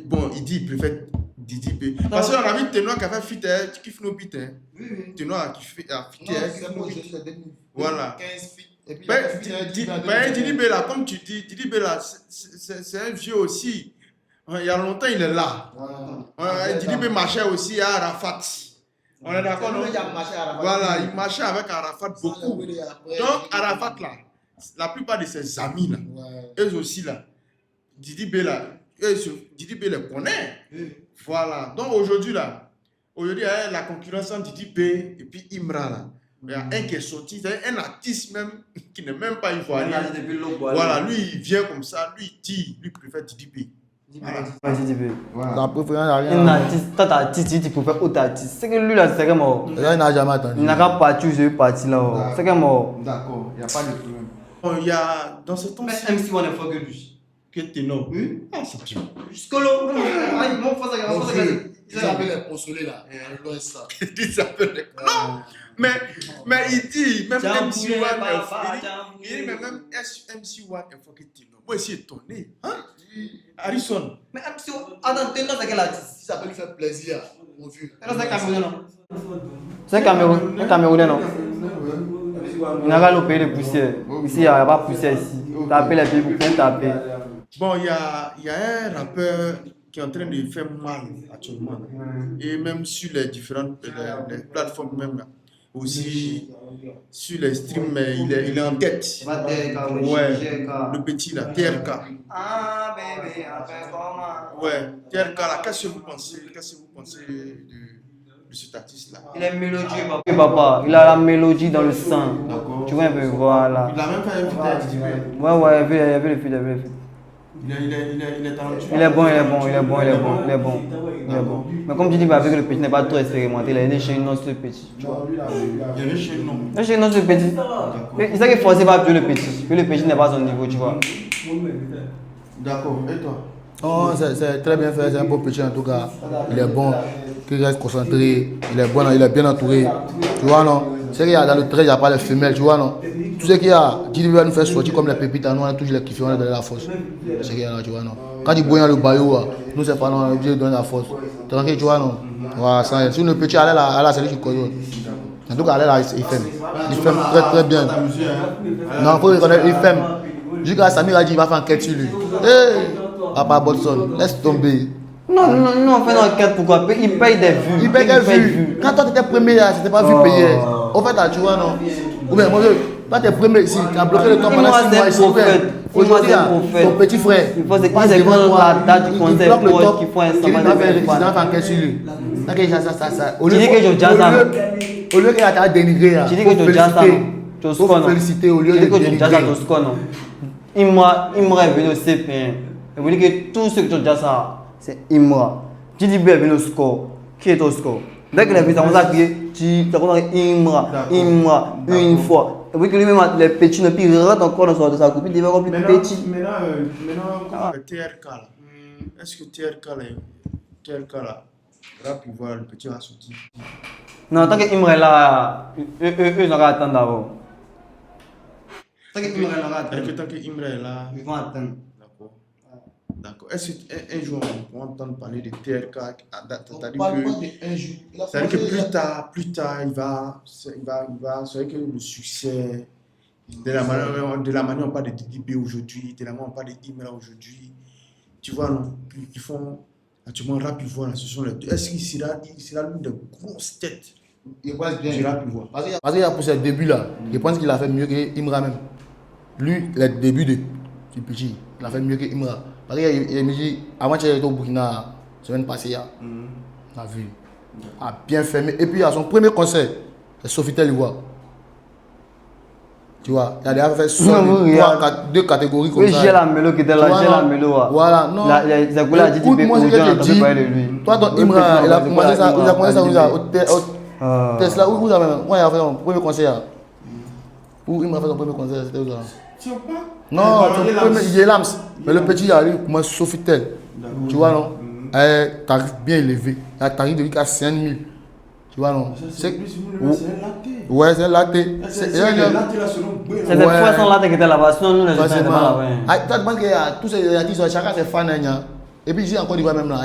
bon, il dit il préfère Didi B. Parce qu'on a vu Ténor qui a fait fit, tu kiffes nos beats. Ténor a kiffé, voilà. 15 feet. Et puis Didi B là, comme tu dis, Didi B là, c'est un vieux aussi. Il y a longtemps, il est là. Didi B marchait aussi à Arafat. On est d'accord, non? Voilà, il marchait avec Arafat beaucoup. Donc, Arafat là, la plupart de ses amis là, eux aussi là, Didi B là, Didi B les connaît. Voilà. Donc aujourd'hui là, la concurrence entre Didi B et puis Imra là. Il y a un qui est sorti, c'est un artiste même qui n'est même pas ivoirien. Voilà, lui il vient comme ça, lui il dit, lui préfère Didi B. Didi B. La préférence n'a rien. Un artiste, toi t'es artiste, tu préfères autre artiste. C'est que lui là, c'est que mort. Il n'a jamais attendu. Il n'a qu'à partir, je vais partir là. C'est que mort. D'accord, il n'y a pas de problème. Bon, il y a dans ce temps-ci. Mais MC One est fort que lui. Que Ténor. Oui. Ah, c'est bien. Scolo. Aïe, mon frère, Il s'appelle les consolés là. Il s'appelle les non, mais il dit, même MC One il dit, mais même MC One est fort que Ténor. Moi, je suis étonné. Hein? Harrison. Mais MC One, attends, Ténor, c'est quel artiste? Si ça peut lui faire plaisir, mon vieux. C'est Camerounais, non? C'est Camerounais, non? Il n'a qu'à payer les poussières. Ici, il n'y a pas de poussière ici. Taper les pays pour bien taper. Bon, il y a un rappeur qui est en train de faire mal actuellement. Et même sur les différentes les plateformes, même là. Aussi sur les streams, mais il est en tête. Ouais, le petit là, TRK. Ah, bébé, après comment? Ouais, TRK là, qu'est-ce que vous pensez de cet artiste là? Il est mélodieux, papa. Il a la mélodie dans le sang. Tu vois un peu, voilà. Il a même fait un vidéo à Didi B. Ouais, il a vu le film, Il est talentueux. Il est bon. Mais comme tu dis, avec le petit n'est pas trop expérimenté, il a aidé chez nous, ce petit. Il y avait chez nous. Mais chez nous, ce petit. Il sait qu'il faut forcer pas plus le petit. Que le petit n'est pas son niveau, tu vois. D'accord, et toi? Oh, c'est très bien fait, c'est un beau petit en tout cas. Il est bon, qu'il reste concentré, il est bon, il est bien entouré. Tu vois, non? C'est qu'il y a dans le trait, il n'y a pas les femelles, tu vois, non? Tout ce qu'il y a, Didi va nous faire sortir comme les pépites, nous on a toujours les kiffés, on a donné la force. C'est ce qu'il y a là, tu vois, non? Quand il bouille dans le bayou, nous c'est pas non, on est obligé de donner la force. Tranquille, tu vois, non? Voilà, ça, si le petit allait là, c'est lui qui cause. En tout cas, allait là, il fait très très bien. Non, il faut reconnaître, il fait. Jusqu'à Samir a dit, il va faire enquête sur lui. Hey, Papa Botson, laisse tomber. Non, on fait une enquête, pourquoi? Il paye des vues. Il paye des vues. Quand toi tu étais premier, c'était pas vu payer. Au fait, tu vois, non? Ou bien, moi, toi tu es premier ici, tu as bloqué le temps pendant 6 mois ici. Aujourd'hui, ton petit frère, il faut la date du concert proche qu'il faut un il va faire enquête sur lui. Au lieu qu'il a dénigré, il faut féliciter au lieu de dénigrer. Imra est venu au CP1. Il veut dire que tout ce que tu as ça, c'est Imra. Didi B est venu au score. Qui est au score? Dès que les visiteurs ont crié, tu as compris Imra, une fois. Et puis que lui-même, les petits ne puis rentrent encore dans sa copine, il devient encore plus petit. Maintenant, TRK là. Est-ce que TRK là, va pouvoir, le petit va sortir? Non, tant que Imra est là, eux n'auront attendre d'abord. Tant que Imra est là, ils vont attendre. D'accord. Est-ce qu'un jour on va entendre parler de TRK? C'est-à-dire que plus tard, c'est vrai que le succès, de la manière on parle de Didi B aujourd'hui, de la manière on parle de Imra aujourd'hui, tu vois, non, ils font actuellement Rap Ivoire, ce sont les deux. Est-ce qu'il sera l'une des grosses têtes? Il pense bien. Du Rap Ivoire. Parce qu'il a pour ses débuts là, je pense qu'il a fait mieux que Imra même. Lui, les débuts du petit, il a fait mieux que Imra. Parce qu'il me dit, avant qu'il était au Burkina, la semaine passée, on a vu. A bien fermé. Et puis à son premier concert, c'est Sofitel Ivoire. Tu vois, il a déjà fait 2 catégories comme ça. Oui, j'ai la mélo qui était là, j'ai la mélo. Voilà, non. Écoute, moi ce que je dis, toi, ton Imra, il a commencé ça au Tesla. Où il a fait son premier concert? Où Imra a fait son premier concert? C'était où ça? Non, il est lams. Mais le petit, il arrive comme Sofitel. Tu vois, non? Tarif bien élevé. Un tarif de 5 000. Tu vois, non? C'est ouais, c'est un latte. C'est des fois son latte qui était là-bas, sinon nous les gens n'étaient pas là-bas. Tu penses qu'il y a tous ces artistes, chacun ses fans. Et puis ici encore, il va même là.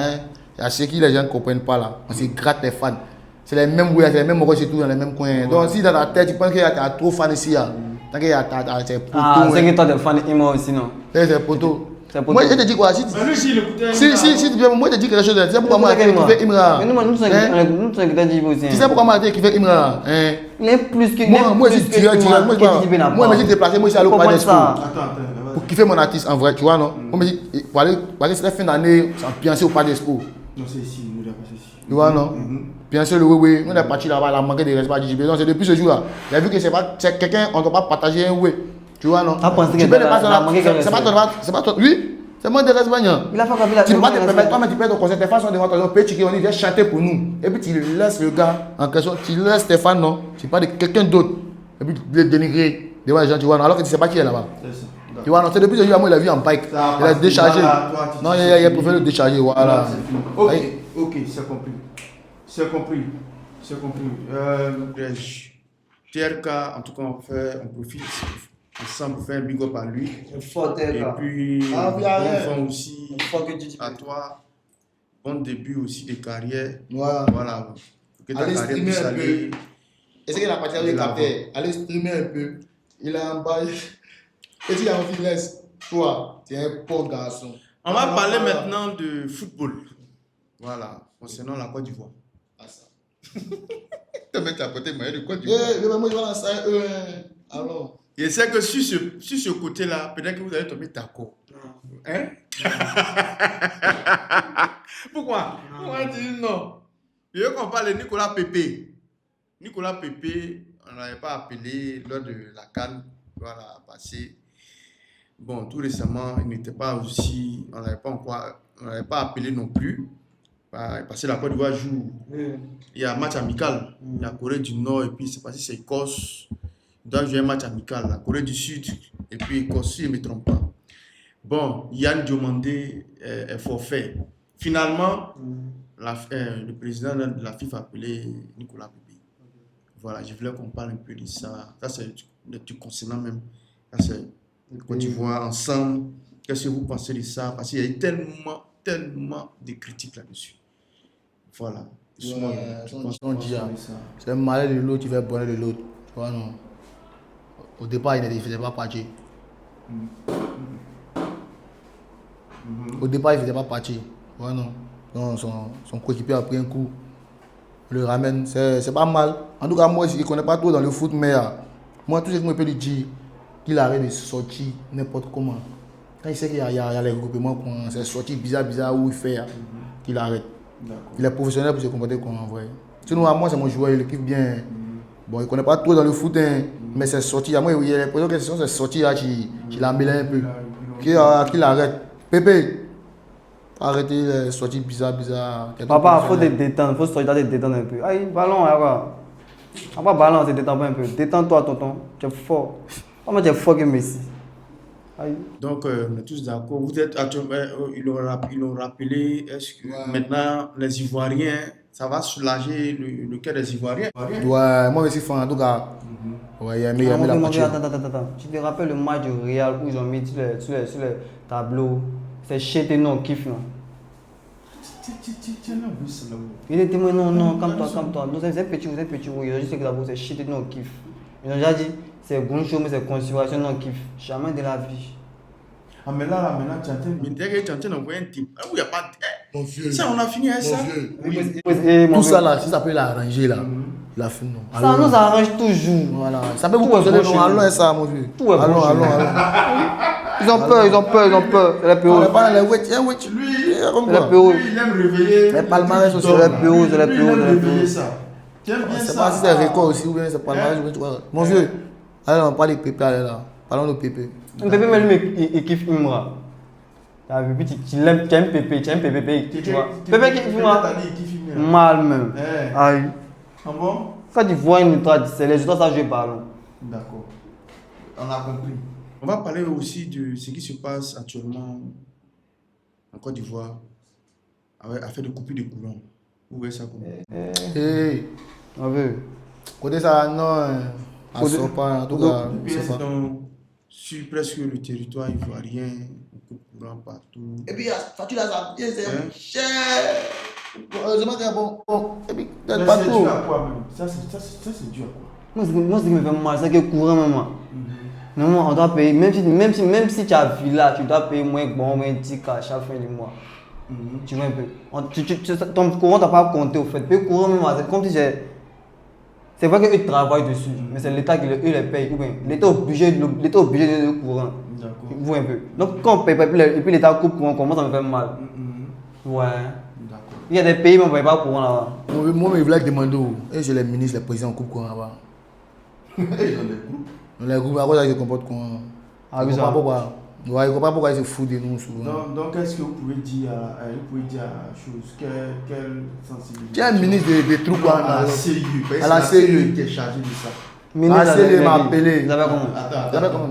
Il y a ce que les gens ne comprennent pas là. On se gratte les fans. C'est les mêmes bouillards, c'est les mêmes moraux, c'est tout dans les mêmes coins. Donc si dans ta tête, tu penses qu'il y a trop de fans ici. Tant qu'il y a tes potos. Ah, c'est que toi t'es fan d'Imra aussi, non? C'est potos. Moi je te dis quoi? Si tu moi je te dis quelque chose, tu sais pourquoi moi j'ai kiffé Imra? Nous sommes qui aussi. Tu sais pourquoi moi j'ai kiffé Imra? Il est plus que moi je suis moi je me suis déplacé, moi je suis allé au Palais des Sports. Pour kiffer mon artiste en vrai, tu vois, non? Moi je me dis, pour aller cette fin d'année, ambiancer au Palais des Sports. Non, c'est ici, nous l'avons passé ici. Tu vois, non? Bien sûr, le oui, on est parti là-bas, il a manqué de respect à JB. Donc c'est depuis ce jour-là. Il a vu que c'est quelqu'un, on ne doit pas partager un oui. Tu vois, non? Tu peux ne pas c'est pas toi. Oui, c'est moi de respect. Il a fait comme il a tu ne peux pas te permettre, toi, mais tu peux être au concert, tes fans sont devant toi, on peut checker, on dit, viens chanter pour nous. Et puis tu laisses le gars en question, tu laisses tes fans, non? Tu parles de quelqu'un d'autre. Et puis tu le dénigrer devant les gens, tu vois, non? Alors que tu ne sais pas qui est là-bas. Tu vois, non? C'est depuis ce jour-là, moi, il a vu en bike. Il a déchargé. Non, il a préféré le décharger, voilà. Ok, c'est compris. C'est compris. TRK, en tout cas, on profite ensemble pour faire un big up à lui. Et puis, bon vent aussi à toi. Bon début aussi de carrière. Voilà. Que ta carrière puisse aller. Est-ce qu'il a parti avec le allez streamer un peu. Il a un bail. Et s'il a un fitness, toi, tu es un bon garçon. On va parler maintenant de football. Voilà, concernant la Côte d'Ivoire. Ah, ça. Tu mets à côté, mais de Côte Moi, je vais lancer alors. Je sais que sur ce côté-là, peut-être que vous allez tomber d'accord. Hein? Pourquoi? Pourquoi tu dis non? Je veux qu'on parle de Nicolas Pepe. Nicolas Pepe, on ne l'avait pas appelé lors de la CAN. Voilà, passé. Bon, tout récemment, il n'était pas aussi. On ne l'avait pas appelé non plus. Parce que la Côte d'Ivoire joue. Il y a un match amical. Il y a Corée du Nord et puis c'est passé, c'est Écosse. Il doit jouer un match amical. La Corée du Sud et puis Écosse, si je ne me trompe pas. Bon, Yann Diomandé est forfait. Finalement, le président de la FIFA a appelé Nicolas Pepe. Voilà, je voulais qu'on parle un peu de ça. Ça, c'est le truc concernant même. Ça, c'est Côte d'Ivoire ensemble. Qu'est-ce que vous pensez de ça? Parce qu'il y a eu tellement de critiques là-dessus. Voilà. C'est un malheur de l'autre qui fait le bonheur de l'autre. Tu vois, non? Au départ, il ne faisait pas partie. Au départ, il ne faisait pas partie. Tu vois, non? Donc, son coéquipier a pris un coup. Il le ramène. C'est pas mal. En tout cas, moi, je ne connais pas trop dans le foot, mais moi, tout ce que je peux lui dire, qu'il arrête de sortir n'importe comment. Quand il sait qu'il y a les regroupements, c'est sorti bizarre où il fait, qu'il arrête. Il est professionnel pour se comporter comme en vrai. Sinon, moi, c'est mon joueur, il kiffe bien. Bon, il ne connaît pas trop dans le foot, mais c'est sorti. Moi, il y a l'impression que c'est sorti, qu'il a mêlé un peu. Qu'il arrête. Pépé, arrêtez les sorties bizarres. Papa, il faut te détendre, il faut sortir de détendre un peu. Aïe, ballon, là. Pas ballon, c'est détends un peu. Détends-toi, tonton. Tu es fort. Comment tu es fort que Messi? Aïe. Donc, on est tous d'accord. Vous êtes actuellement, ils l'ont rappelé. Est-ce que maintenant, les Ivoiriens, ça va soulager le cœur des Ivoiriens? Ouais, moi aussi, en tout cas. Ouais, il y a mis la partie. Attends. Tu te rappelles le match du Real où ils ont mis sur les tableaux? C'est chez non, kiff, non? Il était moi, non, calme-toi. Nous, c'est un petit, oui. Ils ont dit que d'abord, c'est chez non, kiff. Ils ont déjà dit, c'est goncho, mais c'est considération, non, kiff. Jamais de la vie. Ah, mais là, maintenant, tu es en train d'envoyer un type. Ah, où il n'y a pas de. Mon vieux. Ça, on a fini avec ça. Tout ça là, si ça peut l'arranger là, il a fini. Ça nous arrange toujours. Voilà. Ça peut vous consoler, non? Allons, ça, mon vieux. Allons. Ils ont peur. C'est la PO. On n'est pas dans les witch. Lui, C'est la PO. il aime réveiller. Les palmarès aussi. C'est la PO. Il aime réveiller ça. Tu aimes bien ça. C'est pas si c'est record aussi ou bien c'est palmarès. Mon vieux, allez, on parle de Pépé là. Parlons de Pépé. Pépé, mais lui, il kiffe Imra. T'as vu, tu aimes Pépé, tu vois. Pépé kiffe Imra. Mal même. Aïe. Ah bon? Quand tu vois une étoile, c'est les autres, ça joue ballon. D'accord. On a compris. On va parler aussi de ce qui se passe actuellement en Côte d'Ivoire avec affaire de coupure de courant. Vous voyez ça comment? On veut. Côté ça, non. À sort pas, en tout cas. Sur presque le territoire ivoirien, on coupe courant partout. Et puis, la facture là, ça c'est cher. Heureusement qu'il y a bon. Et puis, c'est pas trop. dû à quoi même? Ça, c'est dû à quoi? Moi, ce qui me fait mal, c'est que courant, maman. Non, on doit payer, même si tu as villa, tu dois payer moins 10 à chaque fin du mois. Tu vois un peu. Ton courant, tu n'as pas compté au fait. Puis courant, même, c'est comme si c'est. C'est vrai qu'eux travaillent dessus, mais c'est l'État qui les paye. L'État est obligé de le courant. D'accord. Vous voyez un peu. Donc quand on paye pas, et puis l'État coupe courant, comment ça me fait mal? Ouais. D'accord. Il y a des pays où on ne paye pas courant là-bas. Moi, je voulais demander où. Et j'ai les ministres, les présidents coupe courant là-bas. Ils ont des groupes. Dans les groupes, à quoi ils se comportent comment? Ah oui, ça. Ouais, je ne comprends pas pourquoi ils se foutent de nous souvent. Donc, est-ce que vous pouvez dire la chose? Quelle sensibilité? Tu es un ministre de trucs à la CIU. À la CIU. qui est chargé de ça. La CIU m'a appelé. Vous avez comment? Attends.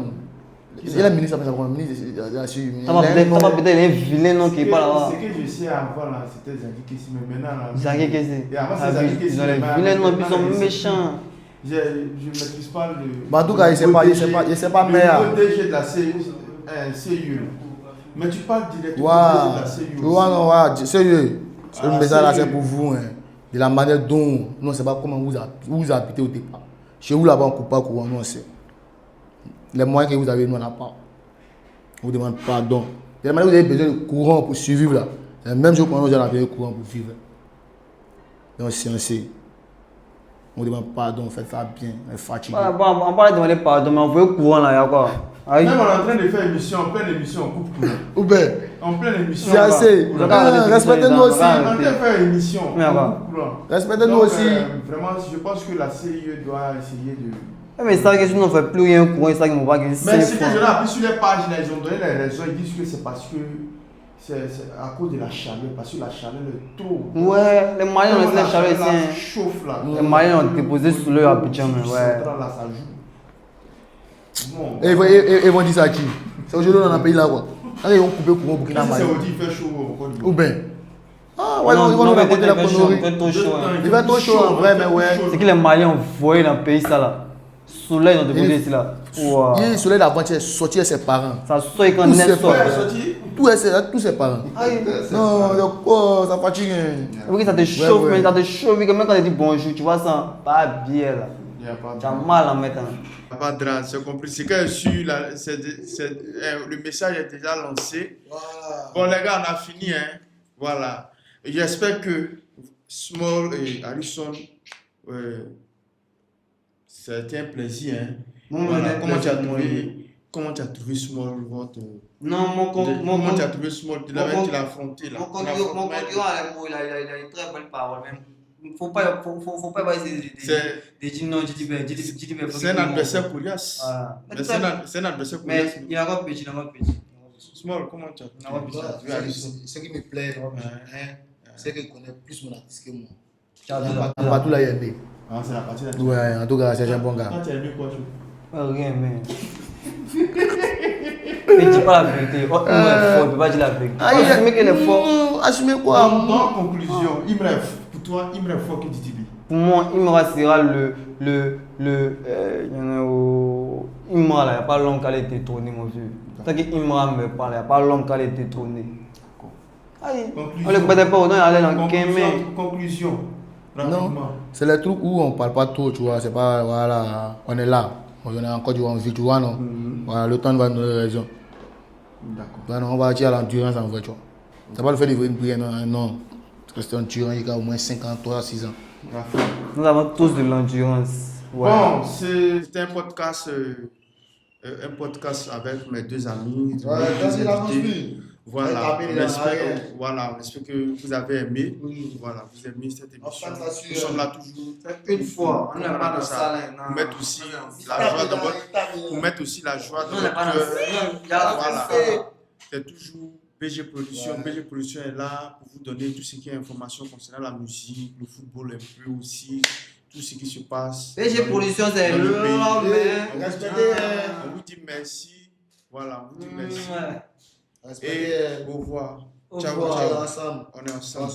Il est ministre, ministre de la CIU. Ça va peut-être, il y a un vilain nom qui est pas là-bas. Ce que je sais avant, là, c'était Zaki Kessi, mais maintenant, là. Zaki Kessi. Et avant, c'est Zaki Kessi. Ils ont les vilains noms, ils sont méchants. Je ne maîtrise pas le. En tout cas, il ne sait pas meilleur. Le DG de la CIU. Mais tu parles directement de la CIU. Ouais, sérieux. Ce message là, c'est pour vous. De la manière dont. Nous, on ne sait pas comment vous habitez au départ. Chez vous là-bas, on ne coupe pas courant, nous on sait. Les moyens que vous avez, nous on n'a pas. On vous demande pardon. De la manière que vous avez besoin de courant pour survivre là. C'est la même chose qu'on a besoin de courant pour vivre. Donc si on sait, on demande pardon, faites ça bien, on est fatigué. On parle de demander pardon, mais on veut courant là, il y a quoi? Même on est en train de faire émission, en pleine émission, on coupe courant. Ou bien, En pleine émission. c'est assez. Respectez-nous aussi. On est en train de faire émission, on D'accord. coupe courant. Respectez-nous Donc, aussi. Vraiment, je pense que la CIE doit essayer de... Mais c'est ça que si nous ne faisons plus rien courant, c'est ça qui ne va pas gagner. Mais ce que je l'ai appris sur les pages, là, ils ont donné les raisons. Ils disent que c'est parce que c'est à cause de la chaleur, parce que la chaleur est trop. Ouais, les Maliens ont laissé la chaleur là, ici. chauffe là. Les Maliens ont déposé sous leur Abidjan, mais ouais. Là, ça joue. Bon. Et ils vont dire ça à qui? C'est aujourd'hui dans un pays là quoi. Allez, ils vont couper le courant au Burkina C'est Faso. aujourd'hui, il fait chaud au Côte d'Ivoire. Ou bien. Ah ouais, ils vont nous raconter la connerie. Il fait trop chaud. Il fait trop chaud en vrai, mais ouais. C'est que les Maliens ont voyé dans le pays ça là. Soleil ont déposé ici là. Wow. Il est soleil d'avant-hier, sorti à ses parents. Ça sort quand Tous net ses sort. frères, tous ses parents. Non, de quoi, ça fatigue. Oui, ça te chauffe, ouais. mais ça te chauffe. Même quand tu dis bonjour, tu vois ça, pas bien là. Il n'y a pas de Tu as mal à mettre. Il y a pas de drame, c'est compris. C'est que le message est déjà lancé. Voilà. Bon, les gars, on a fini. Hein. Voilà. Et j'espère que Small et Harrison, c'était un plaisir. Hein. Voilà. Comment tu as trouvé Small votre... Non, Comment tu as trouvé Small? Tu l'as affronté là. Mon concurrent, il a une très bonne parole même. Faut pas essayer de dire non, c'est un adversaire curieux. Voilà. C'est un adversaire curieux. Mais il y a encore petit, Small, comment tu as trouvé Harrison? Ce qui me plaît, c'est qu'il connaît plus mon artiste que moi. Tu as vu Partout là, il y a aimé. Ah, c'est la partie là. Ouais, en tout cas, c'est un bon gars. Quand tu as aimé quoi, rien, mais. Mais dis pas la vérité. Oh, il est fort, il peut pas dire la vérité. Assumez qu'il est fort. Assumez quoi? En conclusion, pour toi, Imre fort que Ditibi. Pour moi, Imra sera Imra là, il n'y a pas l'homme qui allait détrôner, mon vieux. C'est que Imra me parle, il n'y a pas l'homme qui allait détrôner. On ne le connaît pas, on allait dans Kémé. Conclusion. Non, c'est les trucs où on parle pas trop, tu vois. C'est pas, voilà, on est là. On est encore du en vie, tu vois, non? Voilà, le temps va nous donner raison. D'accord. On va attirer à l'endurance en vrai, tu vois. C'est pas le fait de une prière, non. Parce que c'est un tyran, il a au moins 53, 6 ans. Nous avons tous de l'endurance. Ouais. Bon, c'était un podcast avec mes deux amis. Deux invités. Voilà, on espère que vous avez aimé. Oui. Voilà, vous aimez cette émission. Nous sommes là toujours. Une fois, on n'est pas dans ça. Pour mettre aussi la joie dans votre. Pour mettre aussi la joie dans votre cœur. Voilà. C'est toujours BG Production. Ouais. BG Production est là pour vous donner tout ce qui est information concernant la musique, le football un peu aussi, tout ce qui se passe. BG Production, c'est le on vous dit merci. Voilà, on vous dit merci. Et au revoir. Ciao, ciao. On est ensemble.